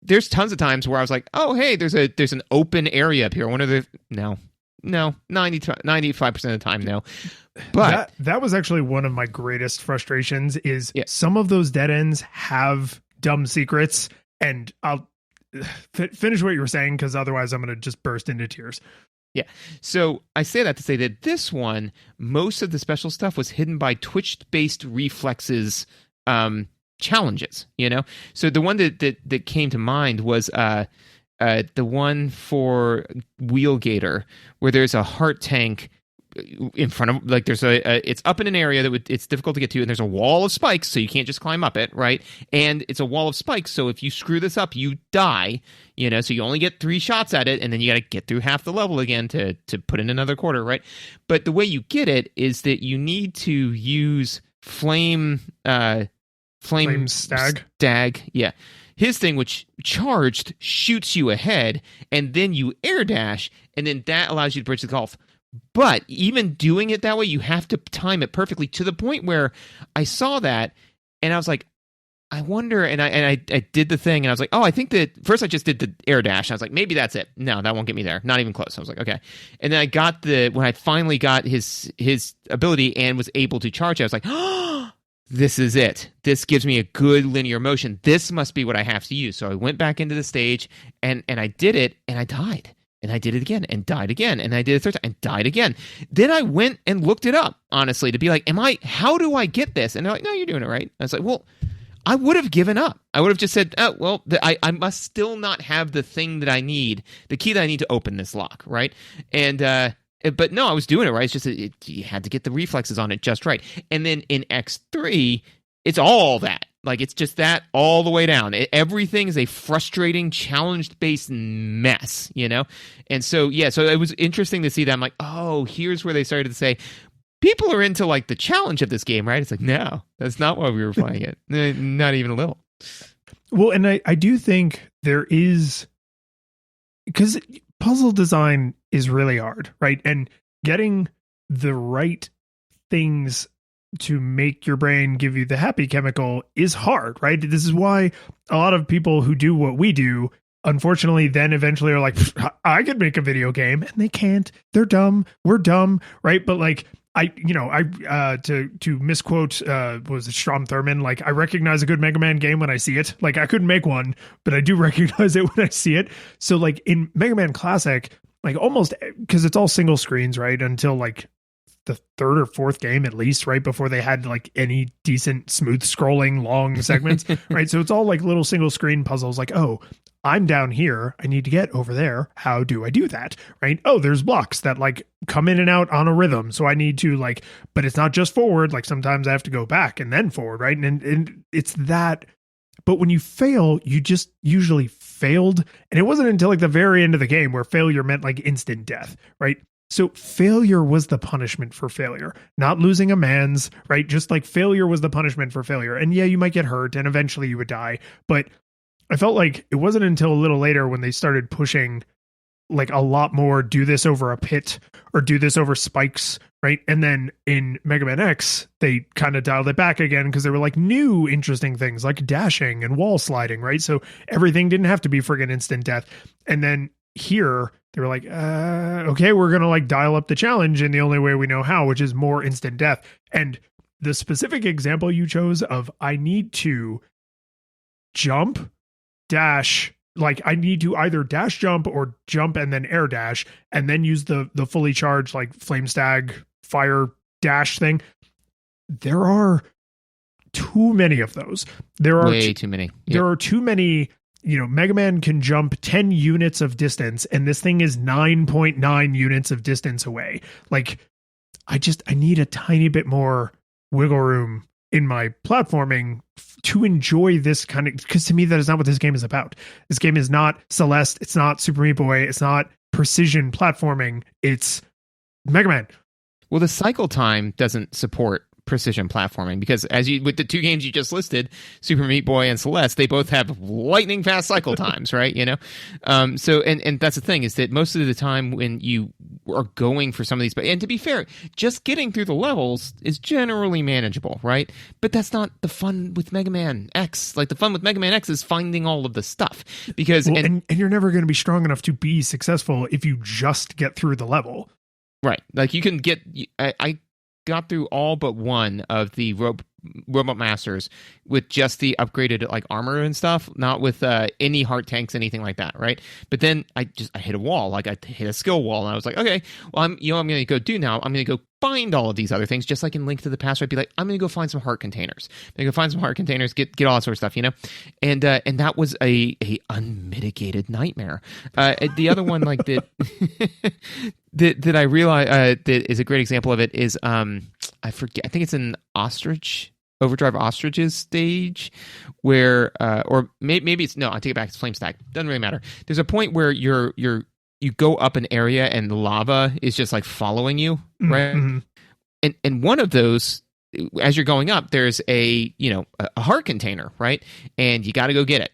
there's tons of times where I was like, oh, hey, there's an open area up here. I wonder if no, 95% of the time, no. But that was actually one of my greatest frustrations is some of those dead ends have dumb secrets, and I'll finish what you were saying, because otherwise I'm going to just burst into tears. Yeah. So I say that to say that this one, most of the special stuff was hidden by Twitch-based reflexes challenges, you know? So the one that came to mind was the one for Wheelgator, where there's a heart tank in front of, like, there's it's up in an area that it's difficult to get to, and there's a wall of spikes, so you can't just climb up it, right? And it's a wall of spikes, so if you screw this up, you die, so you only get 3 shots at it, and then you got to get through half the level again to put in another quarter, right? But the way you get it is that you need to use Flame Stag. Yeah. His thing, which charged, shoots you ahead, and then you air dash, and then that allows you to bridge the gulf. But even doing it that way, you have to time it perfectly, to the point where I saw that, and I was like, I wonder, and I did the thing, and I was like, oh, I think that, first I just did the air dash, and I was like, maybe that's it. No, that won't get me there. Not even close. I was like, okay. And then when I finally got his ability and was able to charge, I was like, oh, this is it. This gives me a good linear motion. This must be what I have to use. So I went back into the stage, and I did it, and I died. And I did it again, and died again. And I did it a third time, and died again. Then I went and looked it up, honestly, to be like, how do I get this? And they're like, no, you're doing it right. And I was like, well, I would have given up. I would have just said, oh, well, I must still not have the thing that I need, the key that I need to open this lock, right? And but no, I was doing it right. It's just you had to get the reflexes on it just right. And then in X3, it's all that. Like, it's just that all the way down. Everything is a frustrating, challenge-based mess, And so, yeah, so it was interesting to see that. I'm like, oh, here's where they started to say, people are into, like, the challenge of this game, right? It's like, no, that's not why we were playing it. Not even a little. Well, and I do think there is, because puzzle design is really hard, right? And getting the right things to make your brain give you the happy chemical is hard, right? This is why a lot of people who do what we do, unfortunately, then eventually are like, I could make a video game, and they can't. They're dumb. We're dumb, right? But like, to misquote, was it Strom Thurmond? Like, I recognize a good Mega Man game when I see it. Like, I couldn't make one, but I do recognize it when I see it. So like in Mega Man Classic, like almost, because it's all single screens, right? Until like the 3rd or 4th game, at least, right? Before they had like any decent smooth scrolling long segments, right? So it's all like little single screen puzzles. Like, oh, I'm down here. I need to get over there. How do I do that? Right? Oh, there's blocks that like come in and out on a rhythm. So I need to like, but it's not just forward. Like sometimes I have to go back and then forward. Right. And it's that. But when you fail, you just usually failed. And it wasn't until like the very end of the game where failure meant like instant death. Right. So failure was the punishment for failure, not losing a man's, right? Just like failure was the punishment for failure. And yeah, you might get hurt and eventually you would die. But I felt like it wasn't until a little later when they started pushing like a lot more, do this over a pit or do this over spikes, right? And then in Mega Man X, they kind of dialed it back again because there were like new interesting things like dashing and wall sliding, right? So everything didn't have to be friggin' instant death. And then here they were like, okay, we're going to like dial up the challenge in the only way we know how, which is more instant death. And the specific example you chose of I need to jump, dash, like I need to either dash jump or jump and then air dash and then use the fully charged like Flame Stag fire dash thing. There are too many of those. There are way too many. Yep. There are too many. Mega Man can jump 10 units of distance and this thing is 9.9 units of distance away. Like I need a tiny bit more wiggle room in my platforming to enjoy this kind of, because to me, that is not what this game is about. This game is not Celeste. It's not Super Meat Boy. It's not precision platforming. It's Mega Man. Well, the cycle time doesn't support precision platforming because with the 2 games you just listed, Super Meat Boy and Celeste, they both have lightning fast cycle times, right? So and that's the thing, is that most of the time when you are going for some of these, and to be fair, just getting through the levels is generally manageable, right? But that's not the fun with Mega Man X. Like the fun with Mega Man X is finding all of the stuff because and you're never going to be strong enough to be successful if you just get through the level. Right. Like you can get, I got through all but one of the Robot Masters with just the upgraded like armor and stuff, not with any heart tanks, anything like that, right? But then I hit a wall, like I hit a skill wall, and I was like, okay, well I'm going to go do now. I'm going to go find all of these other things, just like in Link to the Past. I'd be like, I'm going to go find some heart containers. I'm going to go find some heart containers, get all that sort of stuff, And that was a unmitigated nightmare. The other one, like that I realize that is a great example of it is I forget, I think it's an Ostrich, Overdrive Ostrich's stage where or maybe it's, no, I take it back, it's Flame Stack, doesn't really matter. There's a point where you go up an area and the lava is just like following you, right? Mm-hmm. And one of those, as you're going up, there's a heart container, right? And you got to go get it,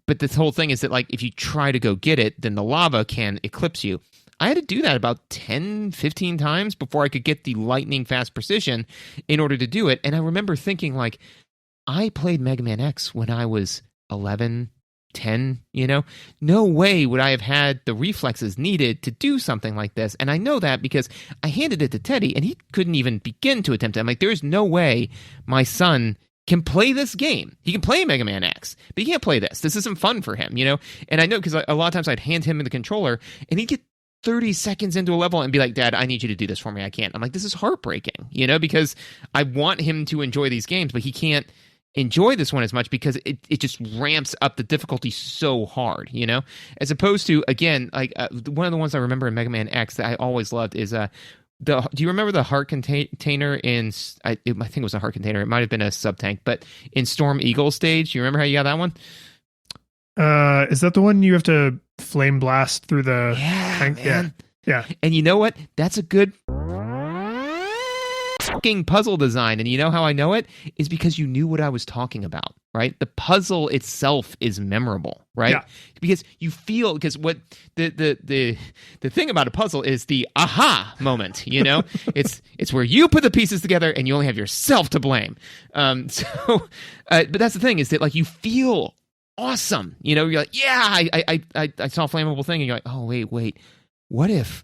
but this whole thing is that, like, if you try to go get it, then the lava can eclipse you. I had to do that about 10, 15 times before I could get the lightning fast precision in order to do it. And I remember thinking, like, I played Mega Man X when I was 11, 10, no way would I have had the reflexes needed to do something like this. And I know that because I handed it to Teddy and he couldn't even begin to attempt it. I'm like, there's no way my son can play this game. He can play Mega Man X, but he can't play this. This isn't fun for him, And I know because a lot of times I'd hand him the controller and he'd get 30 seconds into a level and be like, Dad, I need you to do this for me. I can't. I'm like, this is heartbreaking, because I want him to enjoy these games, but he can't enjoy this one as much because it just ramps up the difficulty so hard, as opposed to, again, like one of the ones I remember in Mega Man X that I always loved is do you remember the heart container in, I think it was a heart container, it might have been a sub-tank, but in Storm Eagle stage, you remember how you got that one? Is that the one you have to flame blast through the tank? Man. Yeah. And you know what? That's a good fucking puzzle design. And you know how I know it? Is because you knew what I was talking about, right? The puzzle itself is memorable, right? Yeah. Because you feel, because what the thing about a puzzle is the aha moment, it's where you put the pieces together and you only have yourself to blame. But that's the thing, is that, like, you feel awesome, you're like, yeah, I saw a flammable thing, and you're like, oh wait, what if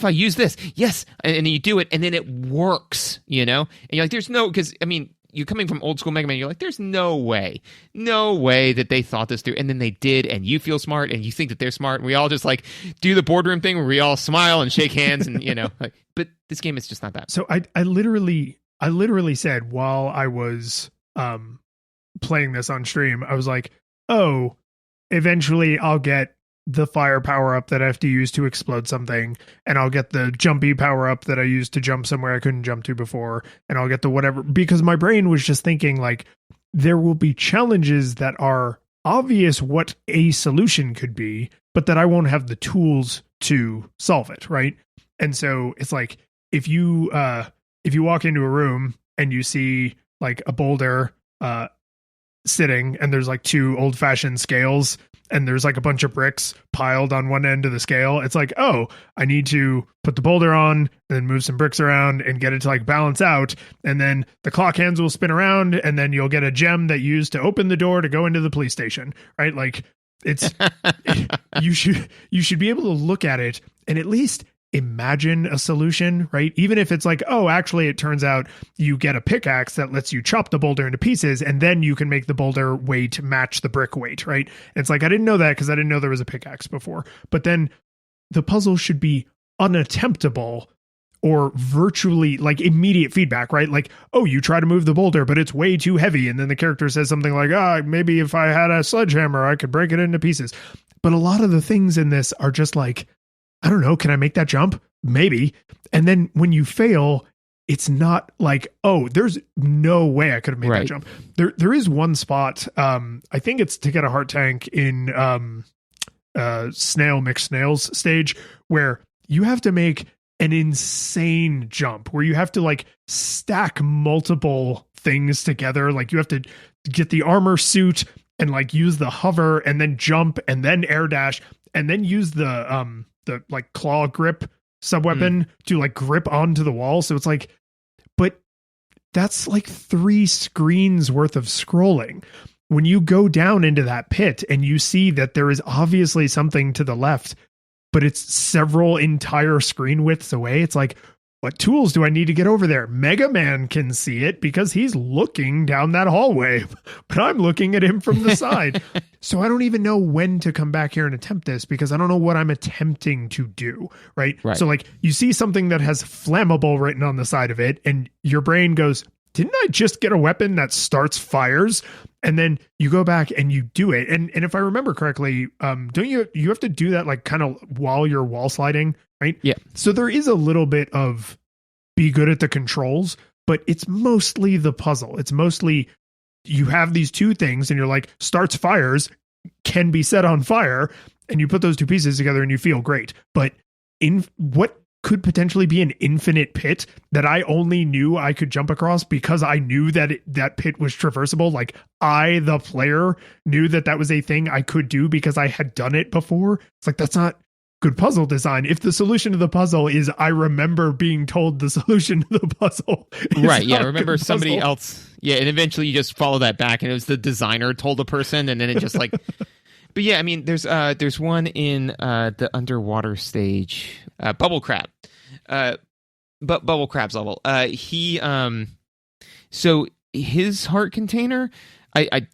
I use this? Yes, and then you do it, and then it works, and you're like, there's no, because I mean, you're coming from old school Mega Man, you're like, there's no way that they thought this through, and then they did, and you feel smart, and you think that they're smart, and we all just like do the boardroom thing where we all smile and shake hands, and like, but this game is just not that. So I literally said while I was playing this on stream, I was like, oh, eventually I'll get the fire power up that I have to use to explode something, and I'll get the jumpy power up that I used to jump somewhere I couldn't jump to before, and I'll get the whatever, because my brain was just thinking, like, there will be challenges that are obvious what a solution could be, but that I won't have the tools to solve it, right? And so it's like, if you walk into a room and you see like a boulder sitting, and there's like two old-fashioned scales, and there's like a bunch of bricks piled on one end of the scale, it's like, oh, I need to put the boulder on and then move some bricks around and get it to like balance out, and then the clock hands will spin around, and then you'll get a gem that you use to open the door to go into the police station, right? Like, it's you should be able to look at it and at least imagine a solution, right? Even if it's like, oh, actually it turns out you get a pickaxe that lets you chop the boulder into pieces, and then you can make the boulder weight match the brick weight, right? And it's like, I didn't know that because I didn't know there was a pickaxe before. But then the puzzle should be unattemptable or virtually like immediate feedback, right? Like, oh, you try to move the boulder, but it's way too heavy. And then the character says something like, maybe if I had a sledgehammer, I could break it into pieces. But a lot of the things in this are just like, I don't know, can I make that jump? Maybe. And then when you fail, it's not like, oh, there's no way I could have made that jump. There is one spot, I think it's to get a heart tank in Snail McSnails stage, where you have to make an insane jump, where you have to like stack multiple things together. Like, you have to get the armor suit and like use the hover and then jump and then air dash and then use the like claw grip subweapon to like grip onto the wall. So it's like, but that's like 3 screens worth of scrolling. When you go down into that pit and you see that there is obviously something to the left, but it's several entire screen widths away, it's like, what tools do I need to get over there? Mega Man can see it because he's looking down that hallway, but I'm looking at him from the side. So I don't even know when to come back here and attempt this, because I don't know what I'm attempting to do, right? So like, you see something that has flammable written on the side of it, and your brain goes, didn't I just get a weapon that starts fires? and then you go back and you do it. And if I remember correctly, don't you have to do that like kind of while you're wall sliding, right? Yeah. So there is a little bit of be good at the controls, but it's mostly the puzzle. It's mostly you have these two things and you're like, starts fires, can be set on fire, and you put those two pieces together and you feel great. But in what could potentially be an infinite pit that I only knew I could jump across because I knew that that pit was traversable. Like I, the player, knew that was a thing I could do because I had done it before. It's like, that's not good puzzle design. If the solution to the puzzle is I remember being told the solution to the puzzle. Right. Yeah. I remember somebody else. Yeah. And eventually you just follow that back and it was the designer told a person and then it just like, but yeah, I mean, there's one in the underwater stage, Bubble Crab, Bubble Crab's level. So his heart container, I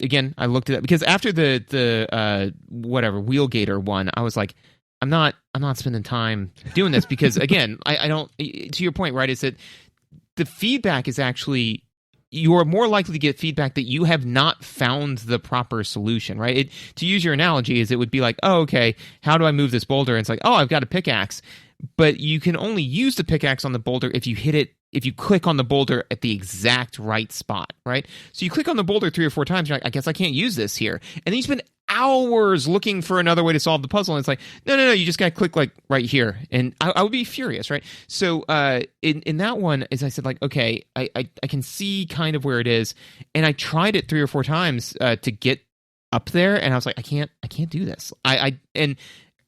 looked at that because after the whatever Wheelgator one, I was like, I'm not spending time doing this because again, I don't. To your point, right? Is that the feedback is actually. You are more likely to get feedback that you have not found the proper solution, right? To use your analogy, is it would be like, oh, okay, how do I move this boulder? And it's like, oh, I've got a pickaxe. But you can only use the pickaxe on the boulder if you hit it, if you click on the boulder at the exact right spot, right? So you click on the boulder 3 or 4 times, you're like, I guess I can't use this here. And then you spend hours looking for another way to solve the puzzle. And it's like, no, you just got to click like right here. And I would be furious, right? So in that one, as I said, like, okay, I can see kind of where it is. And I tried it 3 or 4 times to get up there. And I was like, I can't do this.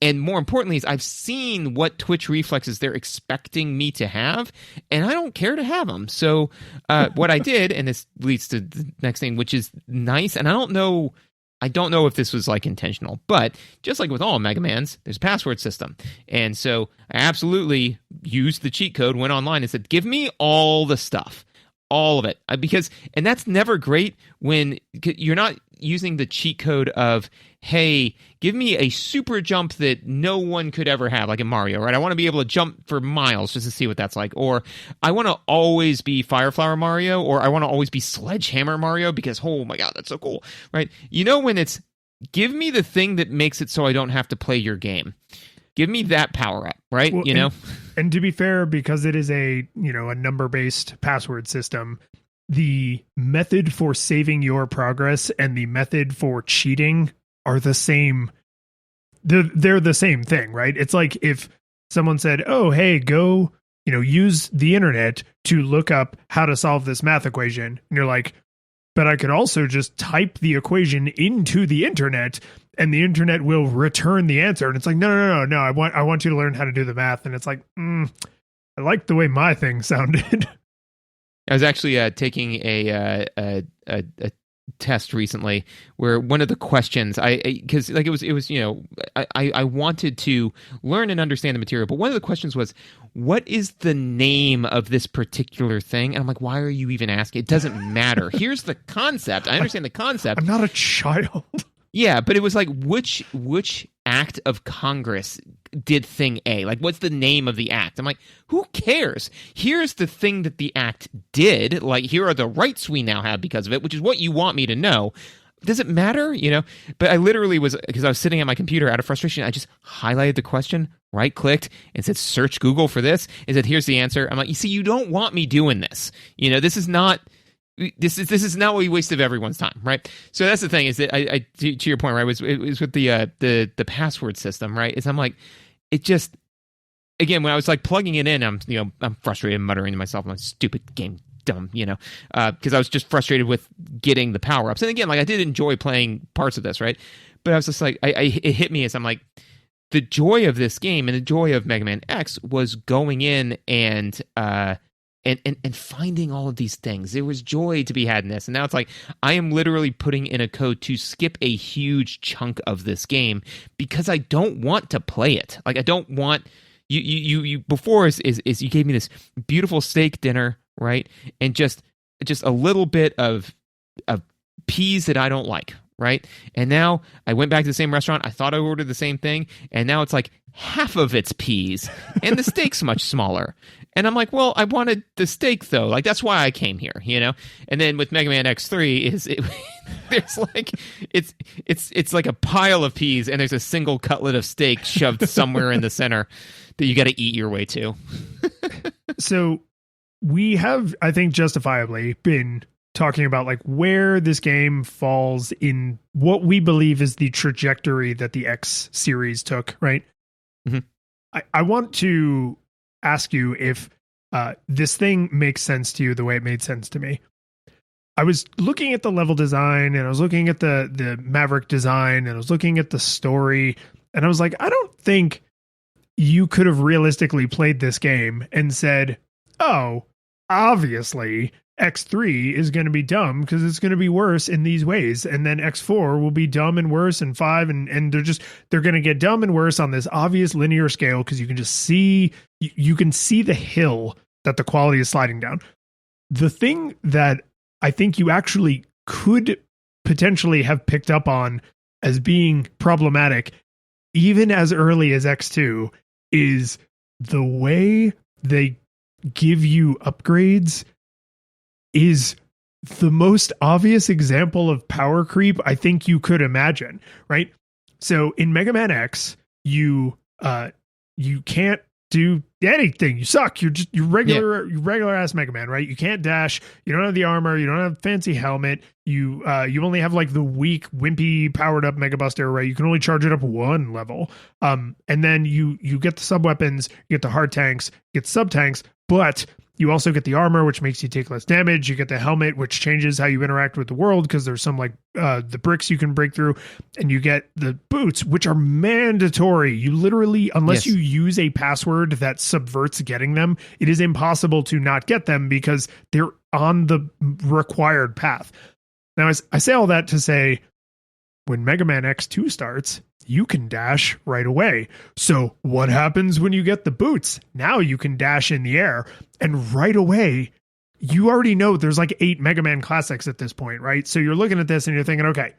And more importantly is I've seen what Twitch reflexes they're expecting me to have, and I don't care to have them. So what I did, and this leads to the next thing, which is nice, and I don't know if this was like intentional, but just like with all Mega Mans, there's a password system. And so I absolutely used the cheat code, went online and said, give me all the stuff. All of it. And that's never great when you're not using the cheat code of, hey, give me a super jump that no one could ever have, like in Mario, right? I want to be able to jump for miles just to see what that's like. Or I want to always be Fireflower Mario, or I want to always be Sledgehammer Mario because, oh my God, that's so cool, right? You know, when it's, give me the thing that makes it so I don't have to play your game. Give me that power up, right? Well, you know? And to be fair, because it is a number-based password system, the method for saving your progress and the method for cheating are the same. They're the same thing, right? It's like if someone said, oh, hey, go, use the internet to look up how to solve this math equation. And you're like, but I could also just type the equation into the internet and the internet will return the answer. And it's like, no. I want you to learn how to do the math. And it's like, I like the way my thing sounded. I was actually taking a test recently where one of the questions because like it was I wanted to learn and understand the material, but one of the questions was, what is the name of this particular thing? And I'm like, why are you even asking? It doesn't matter. Here's the concept. I understand the concept. I'm not a child. Yeah, but it was like, which act of Congress did thing A? Like, what's the name of the act? I'm like, who cares? Here's the thing that the act did. Like, here are the rights we now have because of it, which is what you want me to know. Does it matter? But I literally because I was sitting at my computer out of frustration, I just highlighted the question, right-clicked, and said, search Google for this, and said, here's the answer. I'm like, you see, you don't want me doing this. This is not... This is not a waste of everyone's time, right? So that's the thing is that I to your point, right? It was with the password system, right? Is I'm like, it just, again, when I was like plugging it in, I'm frustrated, muttering to myself, I'm like, stupid game, dumb, because I was just frustrated with getting the power ups. And again, like I did enjoy playing parts of this, right? But I was just like, it hit me as I'm like, the joy of this game and the joy of Mega Man X was going in and finding all of these things. There was joy to be had in this. And now it's like, I am literally putting in a code to skip a huge chunk of this game because I don't want to play it. Like, I don't want you before is you gave me this beautiful steak dinner, right? And just a little bit of peas that I don't like, right? And now I went back to the same restaurant. I thought I ordered the same thing, and now it's like half of it's peas, and the steak's much smaller. And I'm like, well, I wanted the steak though. Like that's why I came here, you know. And then with Mega Man X3, there's like it's like a pile of peas, and there's a single cutlet of steak shoved somewhere in the center that you got to eat your way to. So we have, I think, justifiably been talking about like where this game falls in what we believe is the trajectory that the X series took, right? Mm-hmm. I want to ask you if this thing makes sense to you the way it made sense to me. I was looking at the level design, and I was looking at the Maverick design, and I was looking at the story, and I was like, I don't think you could have realistically played this game and said, oh, obviously X3 is going to be dumb because it's going to be worse in these ways. And then X4 will be dumb and worse, and 5. And they're going to get dumb and worse on this obvious linear scale because you can just see, you can see the hill that the quality is sliding down. The thing that I think you actually could potentially have picked up on as being problematic, even as early as X2, is the way they give you upgrades is the most obvious example of power creep I think you could imagine, right? So in Mega Man X, you can't do anything. You suck. You're regular ass Mega Man, right? You can't dash. You don't have the armor. You don't have fancy helmet. You only have like the weak, wimpy, powered up Mega Buster, right? You can only charge it up 1 level. And then you get the sub weapons, you get the hard tanks, you get sub tanks, but you also get the armor, which makes you take less damage. You get the helmet, which changes how you interact with the world because there's some like the bricks you can break through, and you get the boots, which are mandatory. You literally, unless you use a password that subverts getting them, it is impossible to not get them because they're on the required path. Now, I say all that to say, when Mega Man X2 starts, you can dash right away. So what happens when you get the boots? Now you can dash in the air, and right away, you already know there's like 8 Mega Man classics at this point, right? So you're looking at this and you're thinking, okay,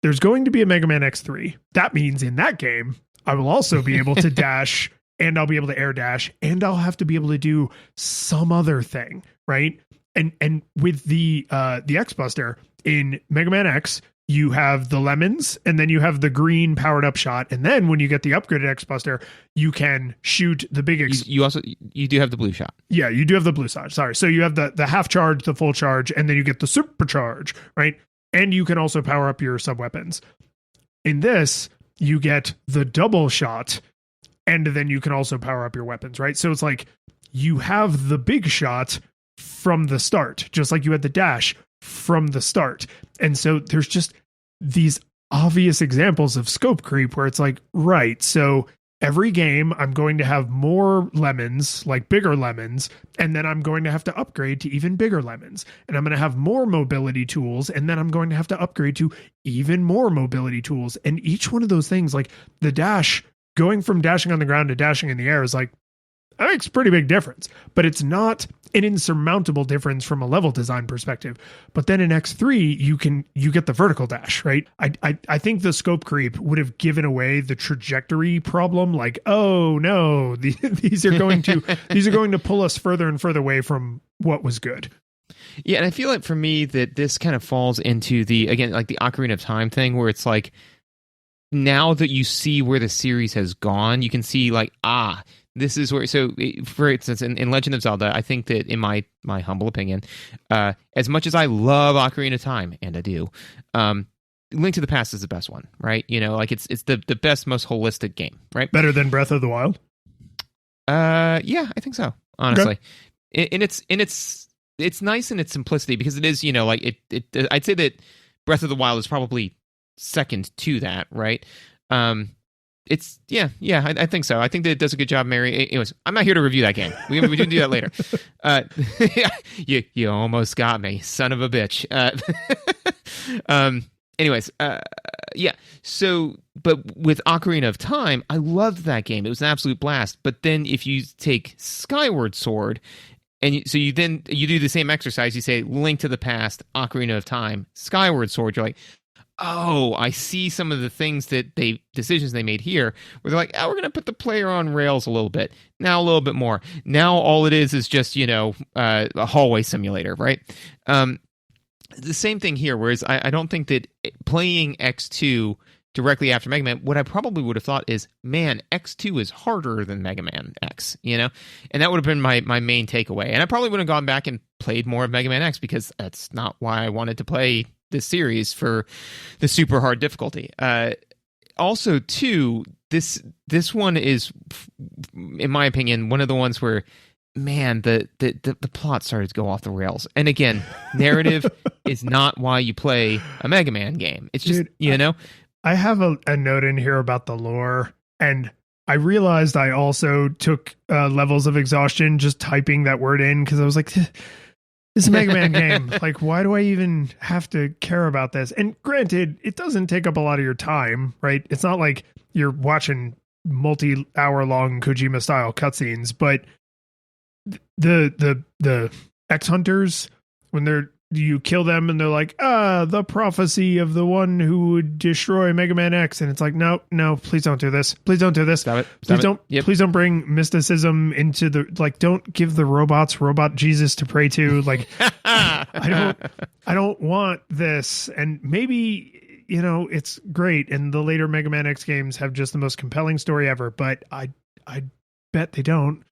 there's going to be a Mega Man X3. That means in that game, I will also be able to dash, and I'll be able to air dash, and I'll have to be able to do some other thing, right? And with the X Buster in Mega Man X, you have the lemons, and then you have the green powered up shot. And then when you get the upgraded X Buster, you can shoot the big... You do have the blue shot. Yeah, you do have the blue shot. Sorry. So you have the half charge, the full charge, and then you get the supercharge, right? And you can also power up your sub weapons. In this, you get the double shot, and then you can also power up your weapons, right? So it's like you have the big shot from the start, just like you had the dash from the start. And so there's just these obvious examples of scope creep where it's like, right, so every game I'm going to have more lemons, like bigger lemons, and then I'm going to have to upgrade to even bigger lemons. And I'm going to have more mobility tools, and then I'm going to have to upgrade to even more mobility tools. And each one of those things, like the dash, going from dashing on the ground to dashing in the air is like, that makes a pretty big difference, but it's not an insurmountable difference from a level design perspective. But then in X3, you get the vertical dash, right? I think the scope creep would have given away the trajectory problem. Like, oh no, these are going to pull us further and further away from what was good. Yeah, and I feel like for me that this kind of falls into the, again, like the Ocarina of Time thing, where it's like, now that you see where the series has gone, you can see like, this is where, so for instance, in Legend of Zelda, I think that in my humble opinion, as much as I love Ocarina of Time, and I do, Link to the Past is the best one, right? You know, like it's the best, most holistic game, right? Better than Breath of the Wild? Yeah, I think so, honestly. Okay. And it's nice in its simplicity because it is, you know, like it I'd say that Breath of the Wild is probably second to that, right? It's I think so. I think that it does a good job, Mary. Anyways, I'm not here to review that game. We can do that later. You almost got me, son of a bitch. Anyways, yeah. So, but with Ocarina of Time, I loved that game. It was an absolute blast. But then if you take Skyward Sword, and you do the same exercise, you say Link to the Past, Ocarina of Time, Skyward Sword, you're like, oh, I see some of the decisions they made here, where they're like, oh, we're going to put the player on rails a little bit. Now a little bit more. Now all it is just, a hallway simulator, right? The same thing here, whereas I don't think that playing X2 directly after Mega Man, what I probably would have thought is, man, X2 is harder than Mega Man X, and that would have been my main takeaway. And I probably would have gone back and played more of Mega Man X, because that's not why I wanted to play this series for the super hard difficulty. Also, too, this one is, in my opinion, one of the ones where, man, the plot started to go off the rails. And again, narrative is not why you play a Mega Man game. It's just, I have a note in here about the lore, and I realized I also took levels of exhaustion just typing that word in, because I was like, this is a Mega Man game. Like, why do I even have to care about this? And granted, it doesn't take up a lot of your time, right? It's not like you're watching multi-hour long Kojima style cutscenes, but the X Hunters, when you kill them and they're like, the prophecy of the one who would destroy Mega Man X, and it's like, no, please don't do this. Please don't do this. Stop it. Please don't bring mysticism into don't give the robots robot Jesus to pray to. Like, I don't want this. And maybe, it's great, and the later Mega Man X games have just the most compelling story ever, but I bet they don't.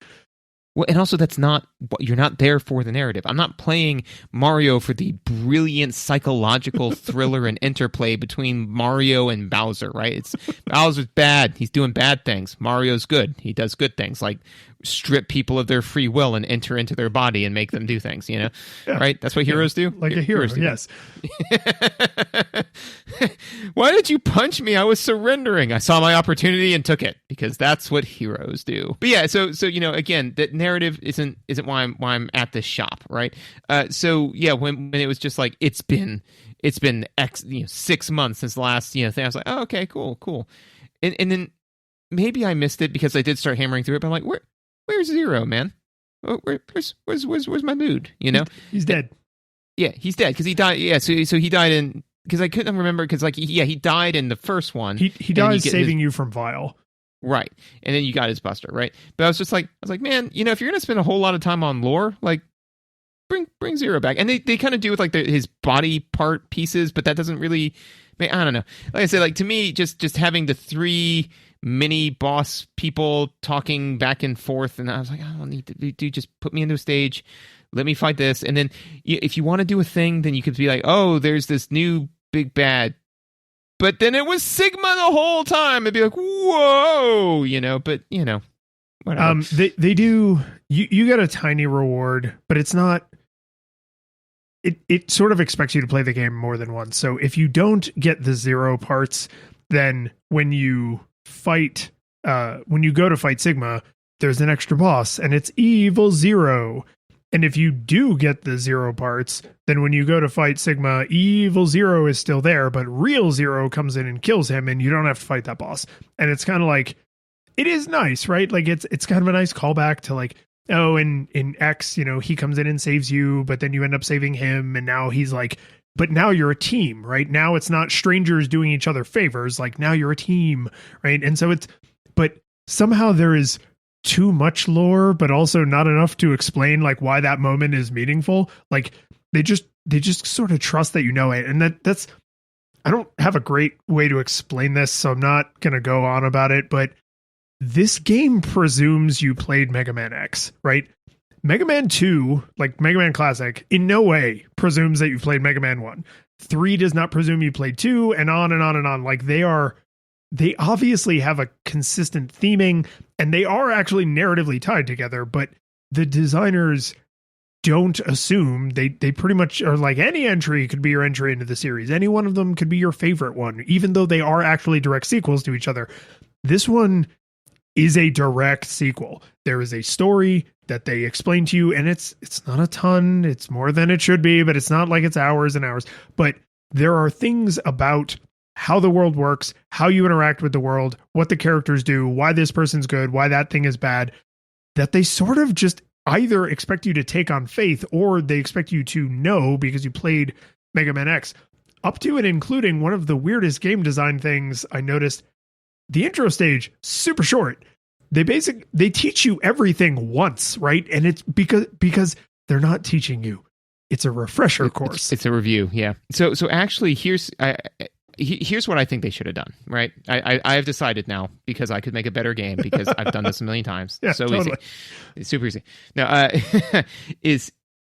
Well, and also you're not there for the narrative. I'm not playing Mario for the brilliant psychological thriller and interplay between Mario and Bowser, right? Bowser's bad. He's doing bad things. Mario's good. He does good things, like strip people of their free will and enter into their body and make them do things, Yeah. Right? That's what heroes do? Like a hero, yes. Why did you punch me? I was surrendering. I saw my opportunity and took it, because that's what heroes do. But yeah, so again, that narrative isn't why I'm at this shop, right? So yeah, when it was just like, it's been 6 months since the last thing, I was like, oh, okay, cool. And then maybe I missed it because I did start hammering through it, but I'm like, where's Zero, man? Where's my dude? He's dead. Yeah, he's dead because he died. Yeah, so he died in, because I couldn't remember, because he died in the first one. He dies saving you from Vile. Right, and then you got his Buster, right? But I was like, man, if you're gonna spend a whole lot of time on lore, like, bring Zero back. And they kind of do with like his body part pieces, but that doesn't really, I don't know. Like I said, like, to me, just having the 3 mini boss people talking back and forth, and I was like, I don't need to do, just put me into a stage, let me fight this. And then if you want to do a thing, then you could be like, oh, there's this new big bad, but then it was Sigma the whole time. It'd be like, whoa, but whatever. They do, you get a tiny reward, but it's not, it sort of expects you to play the game more than once. So if you don't get the Zero parts, then when you go to fight Sigma, there's an extra boss, and it's Evil Zero. And if you do get the Zero parts, then when you go to fight Sigma, Evil Zero is still there, but Real Zero comes in and kills him, and you don't have to fight that boss. And it's kind of like, it is nice, right? Like, it's kind of a nice callback to like, oh, in X, he comes in and saves you, but then you end up saving him, and now he's like, but now you're a team, right? Now it's not strangers doing each other favors. Like, now you're a team, right? And so but somehow there is too much lore, but also not enough to explain like why that moment is meaningful. Like, they just sort of trust that it. And that's, I don't have a great way to explain this, so I'm not going to go on about it, but this game presumes you played Mega Man X, right? Mega Man 2, like Mega Man Classic, in no way presumes that you've played Mega Man 1. 3 does not presume you played 2, and on and on and on. Like, they obviously have a consistent theming, and they are actually narratively tied together, but the designers don't assume. They pretty much are like, any entry could be your entry into the series. Any one of them could be your favorite one, even though they are actually direct sequels to each other. This one is a direct sequel. There is a story that they explain to you, and it's not a ton. It's more than it should be, but it's not like it's hours and hours. But there are things about how the world works, how you interact with the world, what the characters do, why this person's good, why that thing is bad, that they sort of just either expect you to take on faith, or they expect you to know because you played Mega Man X. up to and including one of the weirdest game design things I noticed. The intro stage, super short. They teach you everything once, right? And it's because they're not teaching you. It's a refresher course. It's a review, yeah. So actually, here's what I think they should have done, right? I have decided now, because I could make a better game, because I've done this a million times. Yeah, so totally. easy. It's super easy. Now, is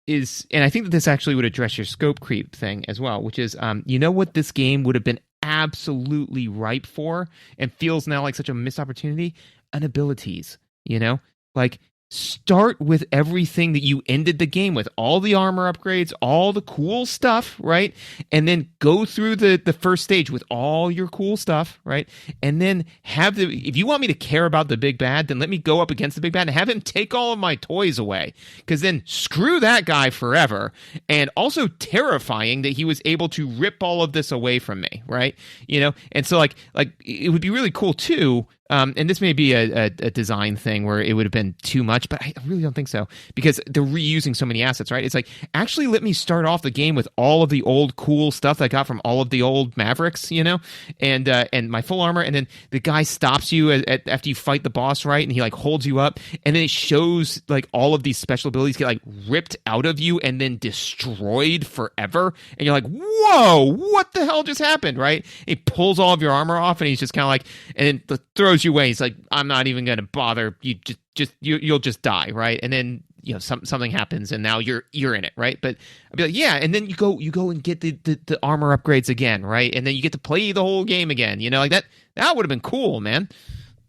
and I think that this actually would address your scope creep thing as well, which is, you know what this game would have been absolutely ripe for and feels now like such a missed opportunity? An abilities, you know? Like, start with everything that you ended the game with, all the armor upgrades, all the cool stuff, right? And then go through the first stage with all your cool stuff, right? And then if you want me to care about the big bad, then let me go up against the big bad and have him take all of my toys away. Because then screw that guy forever. And also terrifying that he was able to rip all of this away from me, right? You know? And so like it would be really cool too. And this may be a design thing where it would have been too much, but I really don't think so, because they're reusing so many assets, right? It's like, actually let me start off the game with all of the old cool stuff that I got from all of the old Mavericks, you know, and my full armor, and then the guy stops you after you fight the boss, right? And he like holds you up, and then it shows like all of these special abilities get like ripped out of you and then destroyed forever, and you're like, whoa, what the hell just happened, right? And he pulls all of your armor off, and he's just kind of like, and then throws you away. He's like, I'm not even going to bother. You'll just die, right? And then something happens, and now you're in it, right? But I'd be like, yeah, and then you go and get the armor upgrades again, right? And then you get to play the whole game again, like that would have been cool, man.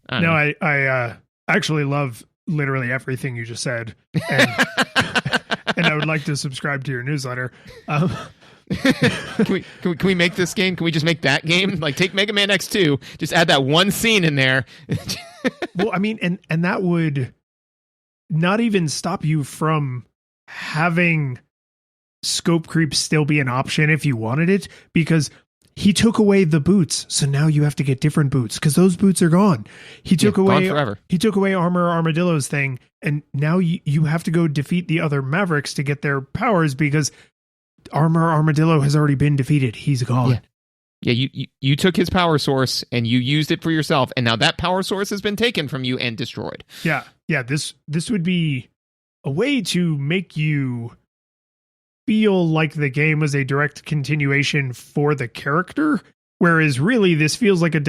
I actually love literally everything you just said, and, and I would like to subscribe to your newsletter. Can we make this game? Can we just make that game? Like, take Mega Man X2, just add that one scene in there. Well, I mean, and that would not even stop you from having scope creep still be an option if you wanted it, because he took away the boots, so now you have to get different boots because those boots are gone. He took away Armor Armadillo's thing, and now you have to go defeat the other Mavericks to get their powers because Armor Armadillo has already been defeated. He's gone. Yeah, you took his power source and you used it for yourself, and now that power source has been taken from you and destroyed. Yeah. This would be a way to make you feel like the game was a direct continuation for the character, whereas really this feels like a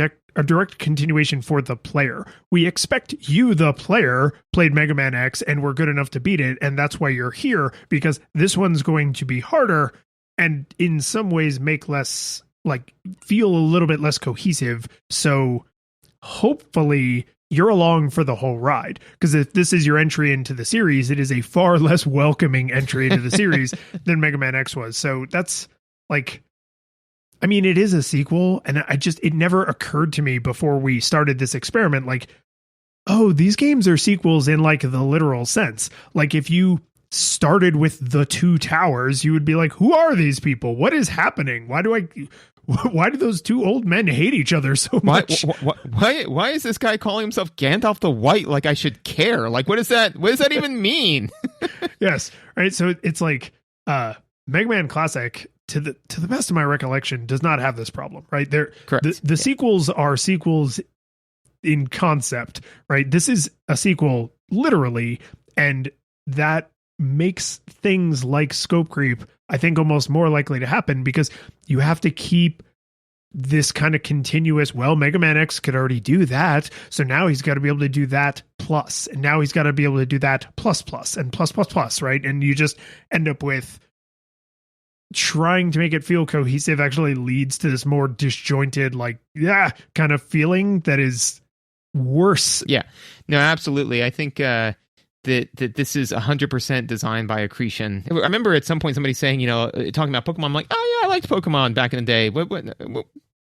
direct continuation for the player. We expect you, the player, played Mega Man X and were good enough to beat it, and that's why you're here, because this one's going to be harder and in some ways make less, like, feel a little bit less cohesive. So hopefully you're along for the whole ride, because if this is your entry into the series, it is a far less welcoming entry into the series than Mega Man X was. So that's like, I mean, it is a sequel, and it never occurred to me before we started this experiment, like, oh, these games are sequels in like the literal sense. Like, if you started with the two towers, you would be like, who are these people? What is happening? Why do those two old men hate each other so much? Why is this guy calling himself Gandalf the White? Like, I should care. Like, what does that even mean? Yes. Right. So it's like, Mega Man Classic, to the best of my recollection, does not have this problem, right? Correct. The sequels are sequels in concept, right? This is a sequel literally, and that makes things like scope creep, I think, almost more likely to happen, because you have to keep this kind of continuous, well, Mega Man X could already do that, so now he's got to be able to do that plus, and now he's got to be able to do that plus and plus, right? And you just end up with trying to make it feel cohesive actually leads to this more disjointed, like, kind of feeling that is worse. Yeah, no, absolutely. I think that this is 100% designed by Accretion. I remember at some point somebody saying, talking about Pokemon, I'm like, oh yeah, I liked Pokemon back in the day. What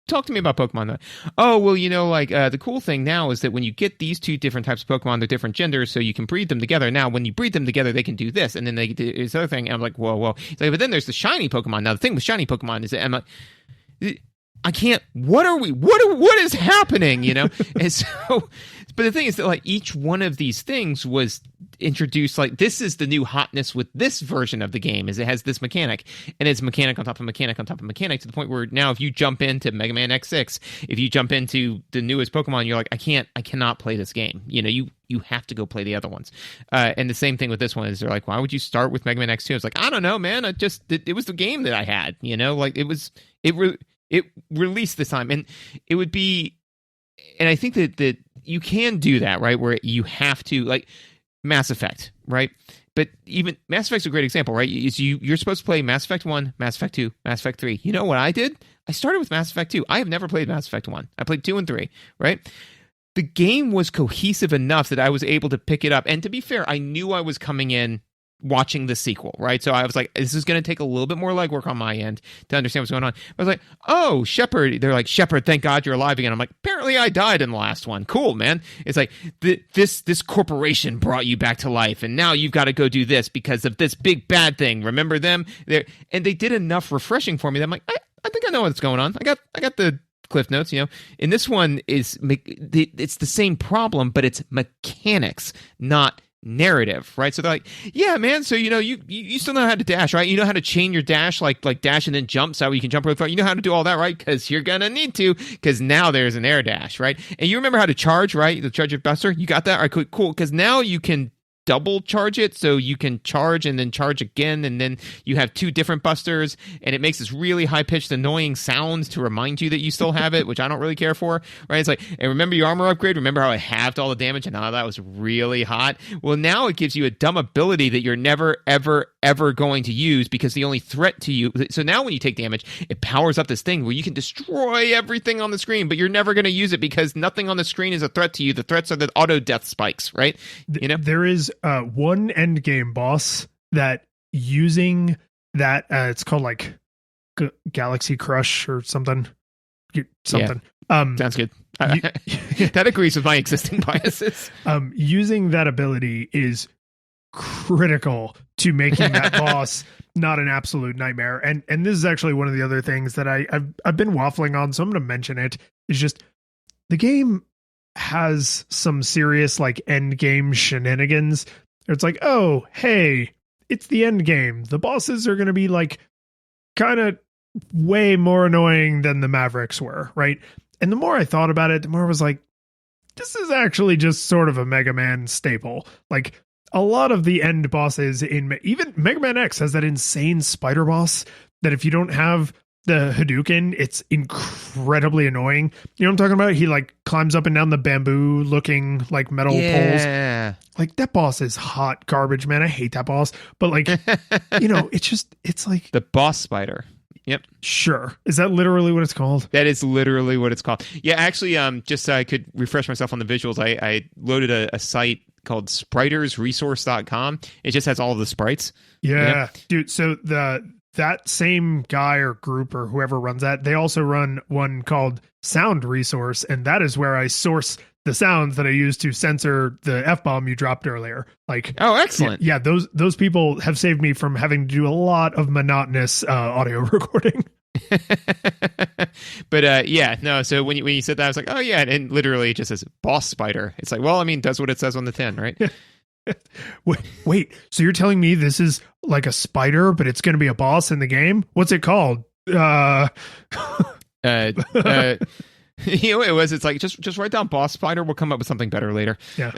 talk to me about Pokemon. Oh, well, the cool thing now is that when you get these two different types of Pokemon, they're different genders, so you can breed them together. Now, when you breed them together, they can do this, and then they do this other thing. And I'm like, whoa. He's like, but then there's the shiny Pokemon. Now, the thing with shiny Pokemon is that I'm like, I can't. What is happening? And so, but the thing is that like each one of these things was introduce, like, this is the new hotness with this version of the game, is it has this mechanic, and it's mechanic on top of mechanic on top of mechanic, to the point where now if you jump into Mega Man X6, if you jump into the newest Pokemon, you're like, I cannot play this game. You know, you have to go play the other ones. And the same thing with this one is they're like, why would you start with Mega Man X2? It's like, I don't know, man. It was the game that I had, you know, like it released this time, and it would be, and I think that you can do that, right? Where you have to, like Mass Effect, right? But even Mass Effect's a great example, right? You're supposed to play Mass Effect 1, Mass Effect 2, Mass Effect 3. You know what I did? I started with Mass Effect 2. I have never played Mass Effect 1. I played 2 and 3, right? The game was cohesive enough that I was able to pick it up. And to be fair, I knew I was coming in watching the sequel, right? So I was like, this is going to take a little bit more legwork on my end to understand what's going on. I was like, oh, Shepard. They're like, Shepard, thank God you're alive again. I'm like, apparently I died in the last one. Cool, man. It's like, this corporation brought you back to life, and now you've got to go do this because of this big bad thing. Remember them? And they did enough refreshing for me that I'm like, I think I know what's going on. I got the Cliff Notes, you know. In this one, it's the same problem, but it's mechanics, not narrative, right? So they're like, yeah, man, so you know, you still know how to dash, right? You know how to chain your dash, like dash and then jump, so you can jump really far. You know how to do all that, right? Because you're gonna need to, because now there's an air dash, right? And you remember how to charge, right? The charge your buster, you got that? All right, cool, because now you can double charge it, so you can charge and then charge again, and then you have 2 different busters, and it makes this really high-pitched annoying sounds to remind you that you still have it, which I don't really care for, right? It's like, and remember your armor upgrade? Remember how it halved all the damage and how that was really hot? Well, now it gives you a dumb ability that you're never, ever, ever going to use, because the only threat to you, so now when you take damage, it powers up this thing where you can destroy everything on the screen, but you're never going to use it because nothing on the screen is a threat to you. The threats are the auto death spikes, right? You know, there is one end game boss that, using that, it's called like Galaxy Crush or something. Yeah. Sounds good. That agrees with my existing biases. Using that ability is critical to making that boss not an absolute nightmare. And this is actually one of the other things that I've been waffling on, so I'm going to mention it. Is just the game has some serious like end game shenanigans. It's like, oh, hey, it's the end game. The bosses are going to be like kind of way more annoying than the Mavericks were, right? And the more I thought about it, the more I was like, this is actually just sort of a Mega Man staple. Like, a lot of the end bosses in even Mega Man X has that insane spider boss that if you don't have the Hadouken, it's incredibly annoying. You know what I'm talking about? He like climbs up and down the bamboo looking like metal poles. Like, that boss is hot garbage, man. I hate that boss. But like, you know, it's like the boss spider. Yep. Sure. Is that literally what it's called? That is literally what it's called. Yeah, actually, just so I could refresh myself on the visuals, I loaded a site called spritersresource.com. It just has all of the sprites. Yeah. You know? Dude, so that same guy or group or whoever runs that, they also run one called Sound Resource, and that is where I source the sounds that I use to censor the F-bomb you dropped earlier. Like, oh, excellent. Yeah, those people have saved me from having to do a lot of monotonous audio recording. But yeah, no, so when you said that, I was like, oh yeah, and literally it just says boss spider. It's like, well, I mean, does what it says on the tin, right? Wait, so you're telling me this is like a spider, but it's going to be a boss in the game? What's it called? You know what it was? It's like, just write down boss spider. We'll come up with something better later. Yeah.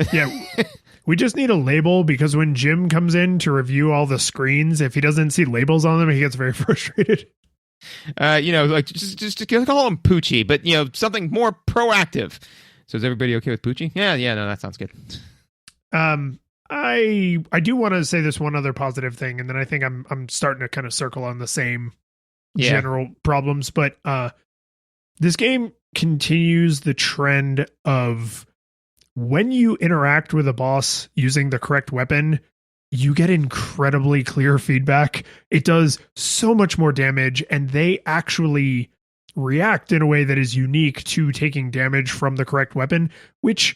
We just need a label, because when Jim comes in to review all the screens, if he doesn't see labels on them, he gets very frustrated. You know, like just call him Poochie, but you know, something more proactive. So is everybody okay with Poochie? Yeah, no, that sounds good. I do want to say this one other positive thing, and then I think I'm starting to kind of circle on the same general problems, but this game continues the trend of when you interact with a boss using the correct weapon, you get incredibly clear feedback. It does so much more damage, and they actually react in a way that is unique to taking damage from the correct weapon, which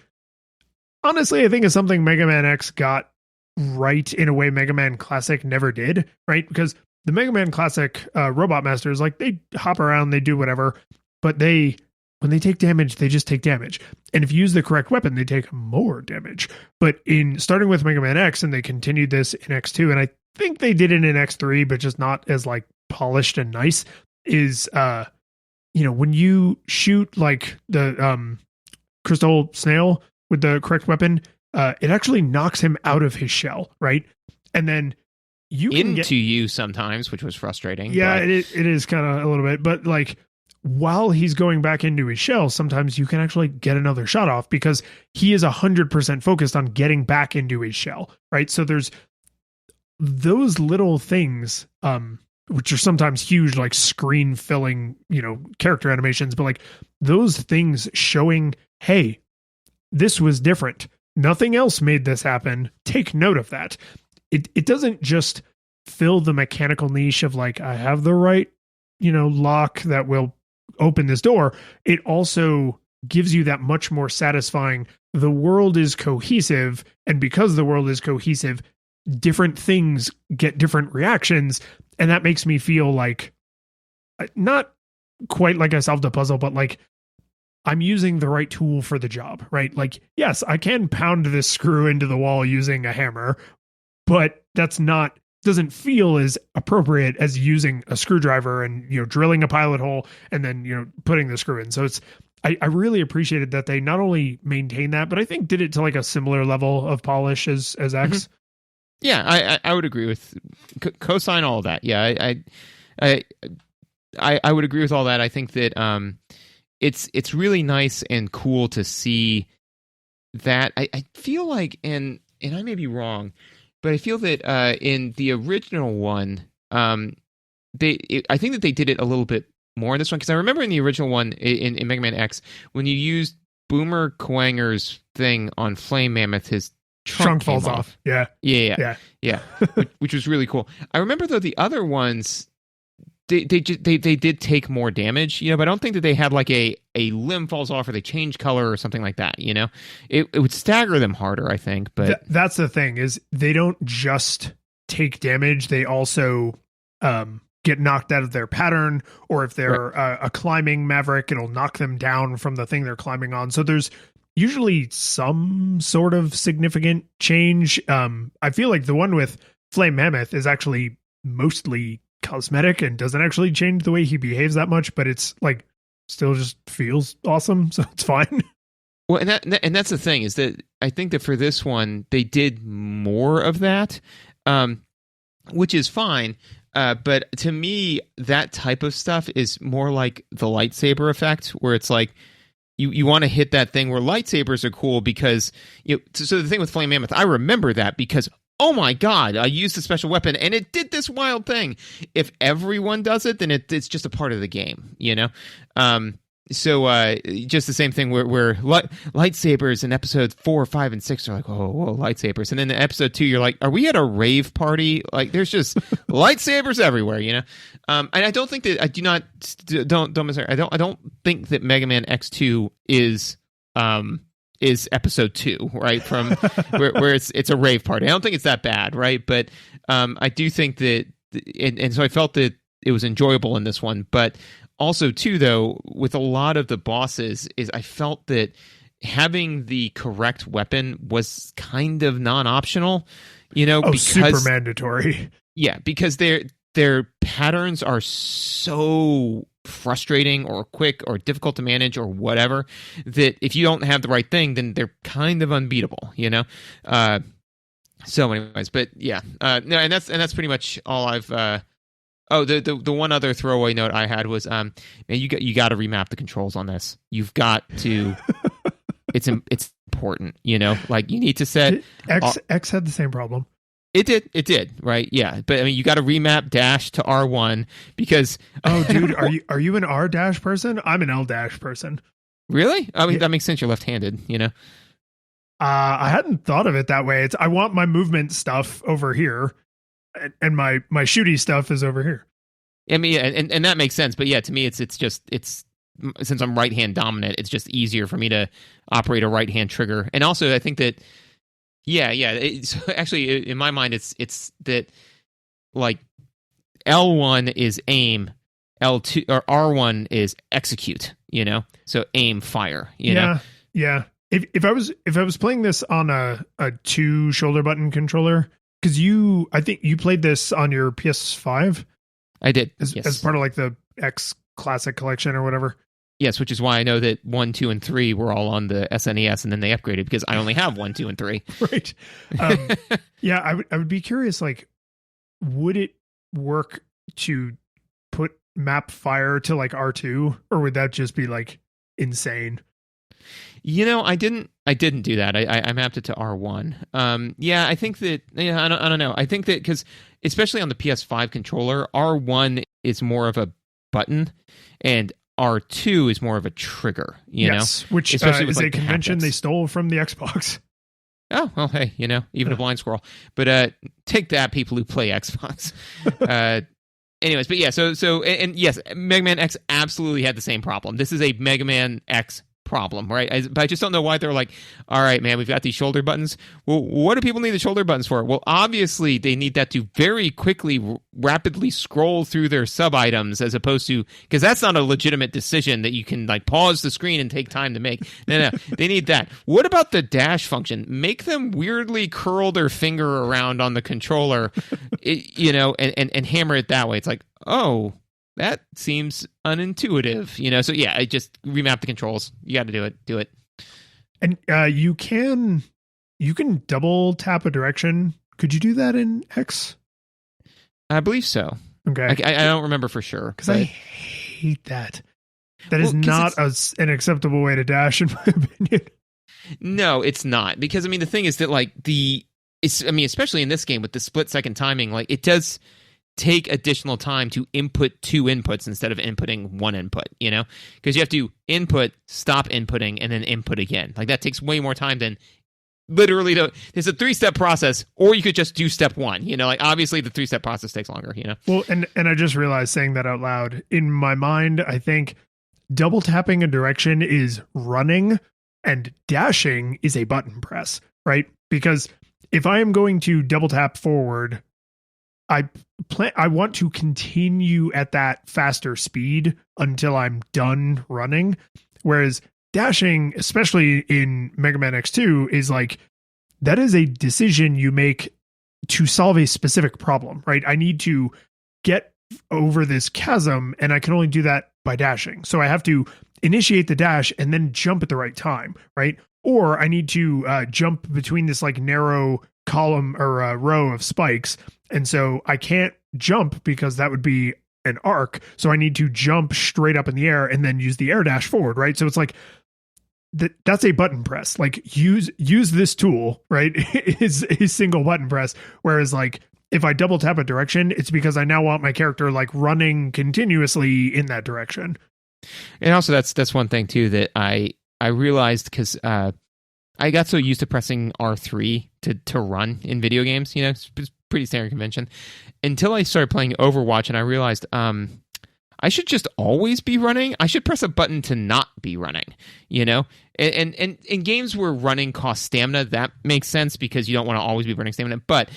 honestly I think is something Mega Man X got right in a way Mega Man Classic never did, right? Because the Mega Man Classic Robot Masters, like, they hop around, they do whatever, but they when they take damage, they just take damage. And if you use the correct weapon, they take more damage. But in starting with Mega Man X, and they continued this in X2, and I think they did it in X3, but just not as like polished and nice, is when you shoot like the crystal snail with the correct weapon, it actually knocks him out of his shell, right? And then you can into you sometimes, which was frustrating. Yeah, but... it is kind of a little bit, but like while he's going back into his shell, sometimes you can actually get another shot off because he is 100% focused on getting back into his shell, right? So there's those little things, which are sometimes huge, like screen filling, character animations, but like those things showing, hey, this was different. Nothing else made this happen. Take note of that. It doesn't just fill the mechanical niche of like, I have the right, lock that will open this door. It also gives you that much more satisfying, the world is cohesive, and because the world is cohesive, different things get different reactions, and that makes me feel like, not quite like I solved a puzzle, but like I'm using the right tool for the job, right? Like, yes, I can pound this screw into the wall using a hammer, but doesn't feel as appropriate as using a screwdriver and, drilling a pilot hole and then, putting the screw in. So I really appreciated that they not only maintained that, but I think did it to like a similar level of polish as X. Mm-hmm. Yeah, I would agree with co-sign all of that. Yeah, I would agree with all that. I think that it's really nice and cool to see that. I feel like, and I may be wrong, but I feel that in the original one, I think that they did it a little bit more in this one, because I remember in the original one in Mega Man X, when you used Boomer Kuwanger's thing on Flame Mammoth, his trunk falls off. Yeah. which was really cool. I remember though the other ones, they did take more damage, but I don't think that they had like a limb falls off or they change color or something like that. It would stagger them harder, I think. But that's the thing, is they don't just take damage; they also get knocked out of their pattern, or if they're a climbing maverick, it'll knock them down from the thing they're climbing on. So there's usually some sort of significant change. I feel like the one with Flame Mammoth is actually mostly cosmetic and doesn't actually change the way he behaves that much, but it's like still just feels awesome, so it's fine. Well, and that's the thing, is that I think that for this one they did more of that, which is fine. But to me, that type of stuff is more like the lightsaber effect, where it's like you want to hit that thing where lightsabers are cool because so the thing with Flame Mammoth, I remember that because, oh my God, I used a special weapon and it did this wild thing. If everyone does it, then it's just a part of the game, So just the same thing where lightsabers in episode 4, 5, and 6 are like, whoa, lightsabers. And then in episode 2, you're like, are we at a rave party? Like, there's just lightsabers everywhere, And I don't think that, don't mishear. I don't think that Mega Man X2 is episode 2, right? From where it's a rave party. I don't think it's that bad, right? But I do think that, and so I felt that it was enjoyable in this one, but also, too, though, with a lot of the bosses, is I felt that having the correct weapon was kind of non-optional, because super mandatory. Yeah, because their patterns are so frustrating or quick or difficult to manage or whatever, that if you don't have the right thing, then they're kind of unbeatable, So, anyways, but yeah, no, and that's pretty much all I've. Oh, the one other throwaway note I had was, man, you got to remap the controls on this. You've got to. It's important, Like you need to set. X had the same problem. It did, right? Yeah, but I mean, you got to remap dash to R1 because. Oh, dude, are you an R dash person? I'm an L dash person. Really? I mean, that makes sense. You're left-handed, I hadn't thought of it that way. I want my movement stuff over here. And my shooty stuff is over here. I mean, and that makes sense. But yeah, to me, it's since I'm right hand dominant, it's just easier for me to operate a right hand trigger. And also, I think that actually in my mind, it's that like L1 is aim, L2 or R1 is execute, so aim, fire, know. Yeah. If I was playing this on a 2 shoulder button controller, because I think you played this on your PS5. I did, as part of like the X Classic Collection or whatever. Yes, which is why I know that 1, 2, and 3 were all on the SNES, and then they upgraded because I only have 1, 2, and 3. Right. Yeah, I would be curious. Like, would it work to put map fire to like R2, or would that just be like insane? I didn't do that. I mapped it to R1. Yeah, I think that. Yeah, I don't know. I think that because especially on the PS5 controller, R1 is more of a button, and R2 is more of a trigger, yes, which especially is with, a convention they stole from the Xbox. Oh, well, hey, even a blind squirrel. But take that, people who play Xbox. Anyways, but yeah, so yes, Mega Man X absolutely had the same problem. This is a Mega Man X problem, right? But I just don't know why they're like, all right, man, we've got these shoulder buttons. Well, what do people need the shoulder buttons for? Well, obviously they need that to very quickly, rapidly scroll through their sub items, as opposed to, because that's not a legitimate decision that you can like pause the screen and take time to make. No, they need that. What about the dash function? Make them weirdly curl their finger around on the controller, and hammer it that way. It's like, oh, that seems unintuitive, So yeah, I just remap the controls. You got to do it. And you can double tap a direction. Could you do that in X? I believe so. Okay, I don't remember for sure because I hate that. That is not an acceptable way to dash, in my opinion. No, it's not, because the thing is that like especially in this game with the split second timing, like it does take additional time to input 2 inputs instead of inputting 1 input, because you have to input, stop inputting, and then input again. Like that takes way more time than literally there's a 3-step process, or you could just do step 1, like obviously the 3-step process takes longer, Well, and I just realized, saying that out loud, in my mind, I think double tapping a direction is running and dashing is a button press, right? Because if I am going to double tap forward, I want to continue at that faster speed until I'm done running. Whereas dashing, especially in Mega Man X2, is like, that is a decision you make to solve a specific problem, right? I need to get over this chasm, and I can only do that by dashing. So I have to initiate the dash and then jump at the right time, right? Or I need to jump between this like narrow column or row of spikes. And so I can't jump because that would be an arc. So I need to jump straight up in the air and then use the air dash forward, right? So it's like that's a button press. Like use this tool, right? Is a single button press. Whereas like if I double tap a direction, it's because I now want my character like running continuously in that direction. And also that's one thing too that I realized, because I got so used to pressing R3 to run in video games, it's pretty standard convention, until I started playing Overwatch, and I realized I should just always be running. I should press a button to not be running, And in games where running costs stamina, that makes sense because you don't want to always be burning stamina. But,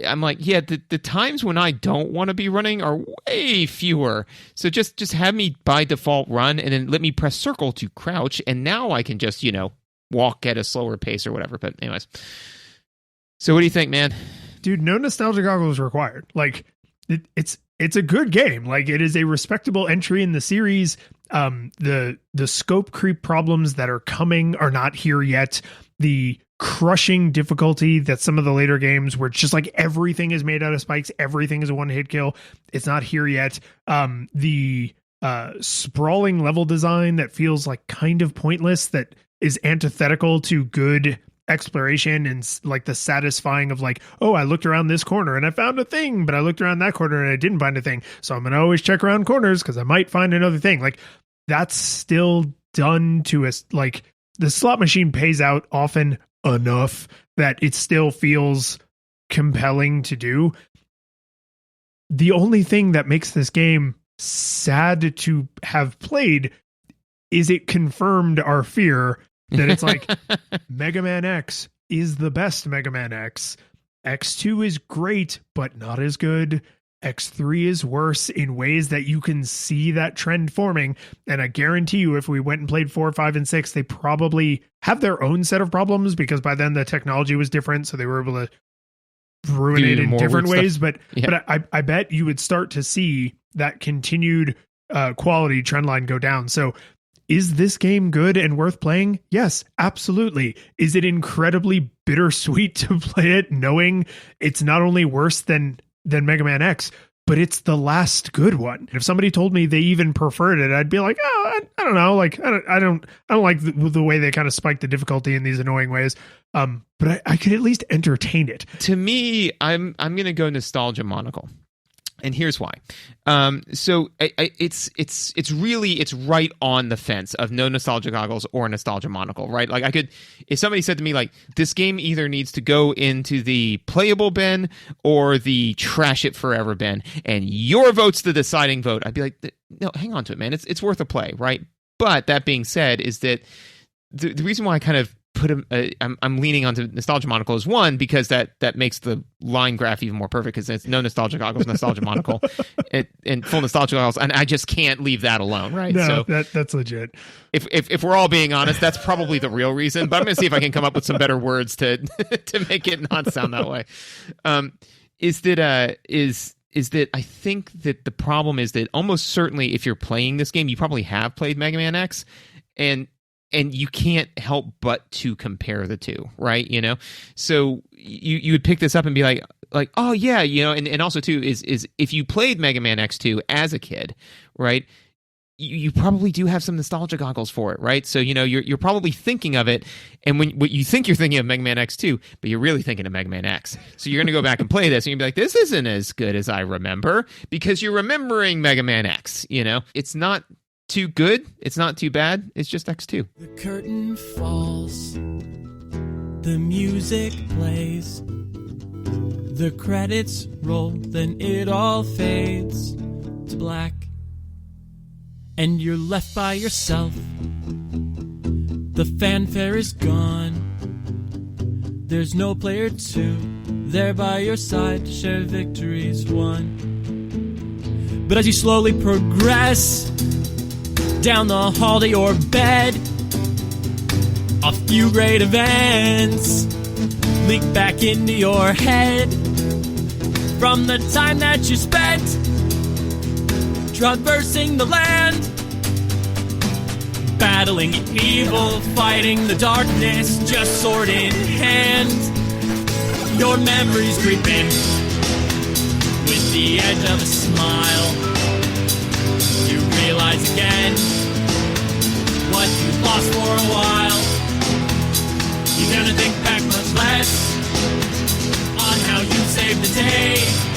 I'm like, yeah, the times when I don't want to be running are way fewer. So just have me by default run, and then let me press circle to crouch, and now I can just, walk at a slower pace or whatever. But anyways. So what do you think, man? Dude, no nostalgia goggles required. Like it's a good game. Like it is a respectable entry in the series. The scope creep problems that are coming are not here yet. The crushing difficulty that some of the later games, where it's just like everything is made out of spikes, everything is a one-hit kill, it's not here yet. The sprawling level design that feels like kind of pointless, that is antithetical to good exploration, and like the satisfying of like, oh, I looked around this corner and I found a thing, but I looked around that corner and I didn't find a thing. So I'm going to always check around corners because I might find another thing. Like that's still done to us. Like the slot machine pays out often enough that it still feels compelling to do. The only thing that makes this game sad to have played is it confirmed our fear that it's like Mega Man X is the best Mega Man X. X2 is great, but not as good. X3 is worse in ways that you can see that trend forming. And I guarantee you, if we went and played 4, 5, and 6, they probably have their own set of problems because by then the technology was different. So they were able to ruin it in different ways. But I bet you would start to see that continued quality trend line go down. So is this game good and worth playing? Yes, absolutely. Is it incredibly bittersweet to play it knowing it's not only worse than Mega Man X, but it's the last good one? If somebody told me they even preferred it, I'd be like, oh, I don't know. Like, I don't like the way they kind of spike the difficulty in these annoying ways. But I could at least entertain it. To me, I'm going to go nostalgia monocle. And here's why. So it's really right on the fence of no nostalgia goggles or nostalgia monocle, right? Like if somebody said to me like this game either needs to go into the playable bin or the trash it forever bin, and your vote's the deciding vote, I'd be like, no, hang on to it, man. It's worth a play, right? But that being said, is that the reason why I kind of I'm leaning onto nostalgia monocle is one, because that makes the line graph even more perfect, because it's no nostalgia goggles, nostalgia monocle, and full nostalgia goggles, and I just can't leave that alone, right? No, so that's legit. If we're all being honest, that's probably the real reason. But I'm going to see if I can come up with some better words to make it not sound that way. Is that I think that the problem is that almost certainly if you're playing this game, you probably have played Mega Man X, and you can't help but to compare the two, right? You know, so you would pick this up and be like, oh yeah, you know, and also too is if you played Mega Man X2 as a kid, right? You probably do have some nostalgia goggles for it, right? So you know you're probably thinking of it, and what you think you're thinking of Mega Man X2, but you're really thinking of Mega Man X. So you're going to go back and play this, and you'll be like, this isn't as good as I remember, because you're remembering Mega Man X. You know, it's not too good, it's not too bad, it's just X2. The curtain falls, the music plays, the credits roll, then it all fades to black, and you're left by yourself. The fanfare is gone, there's no player 2 there by your side to share victories won. But as you slowly progress down the hall to your bed, a few great events leak back into your head from the time that you spent traversing the land, battling evil, fighting the darkness, just sword in hand. Your memories creep in with the edge of a smile. You realize again what you lost for a while. You're gonna think back much less on how you saved the day.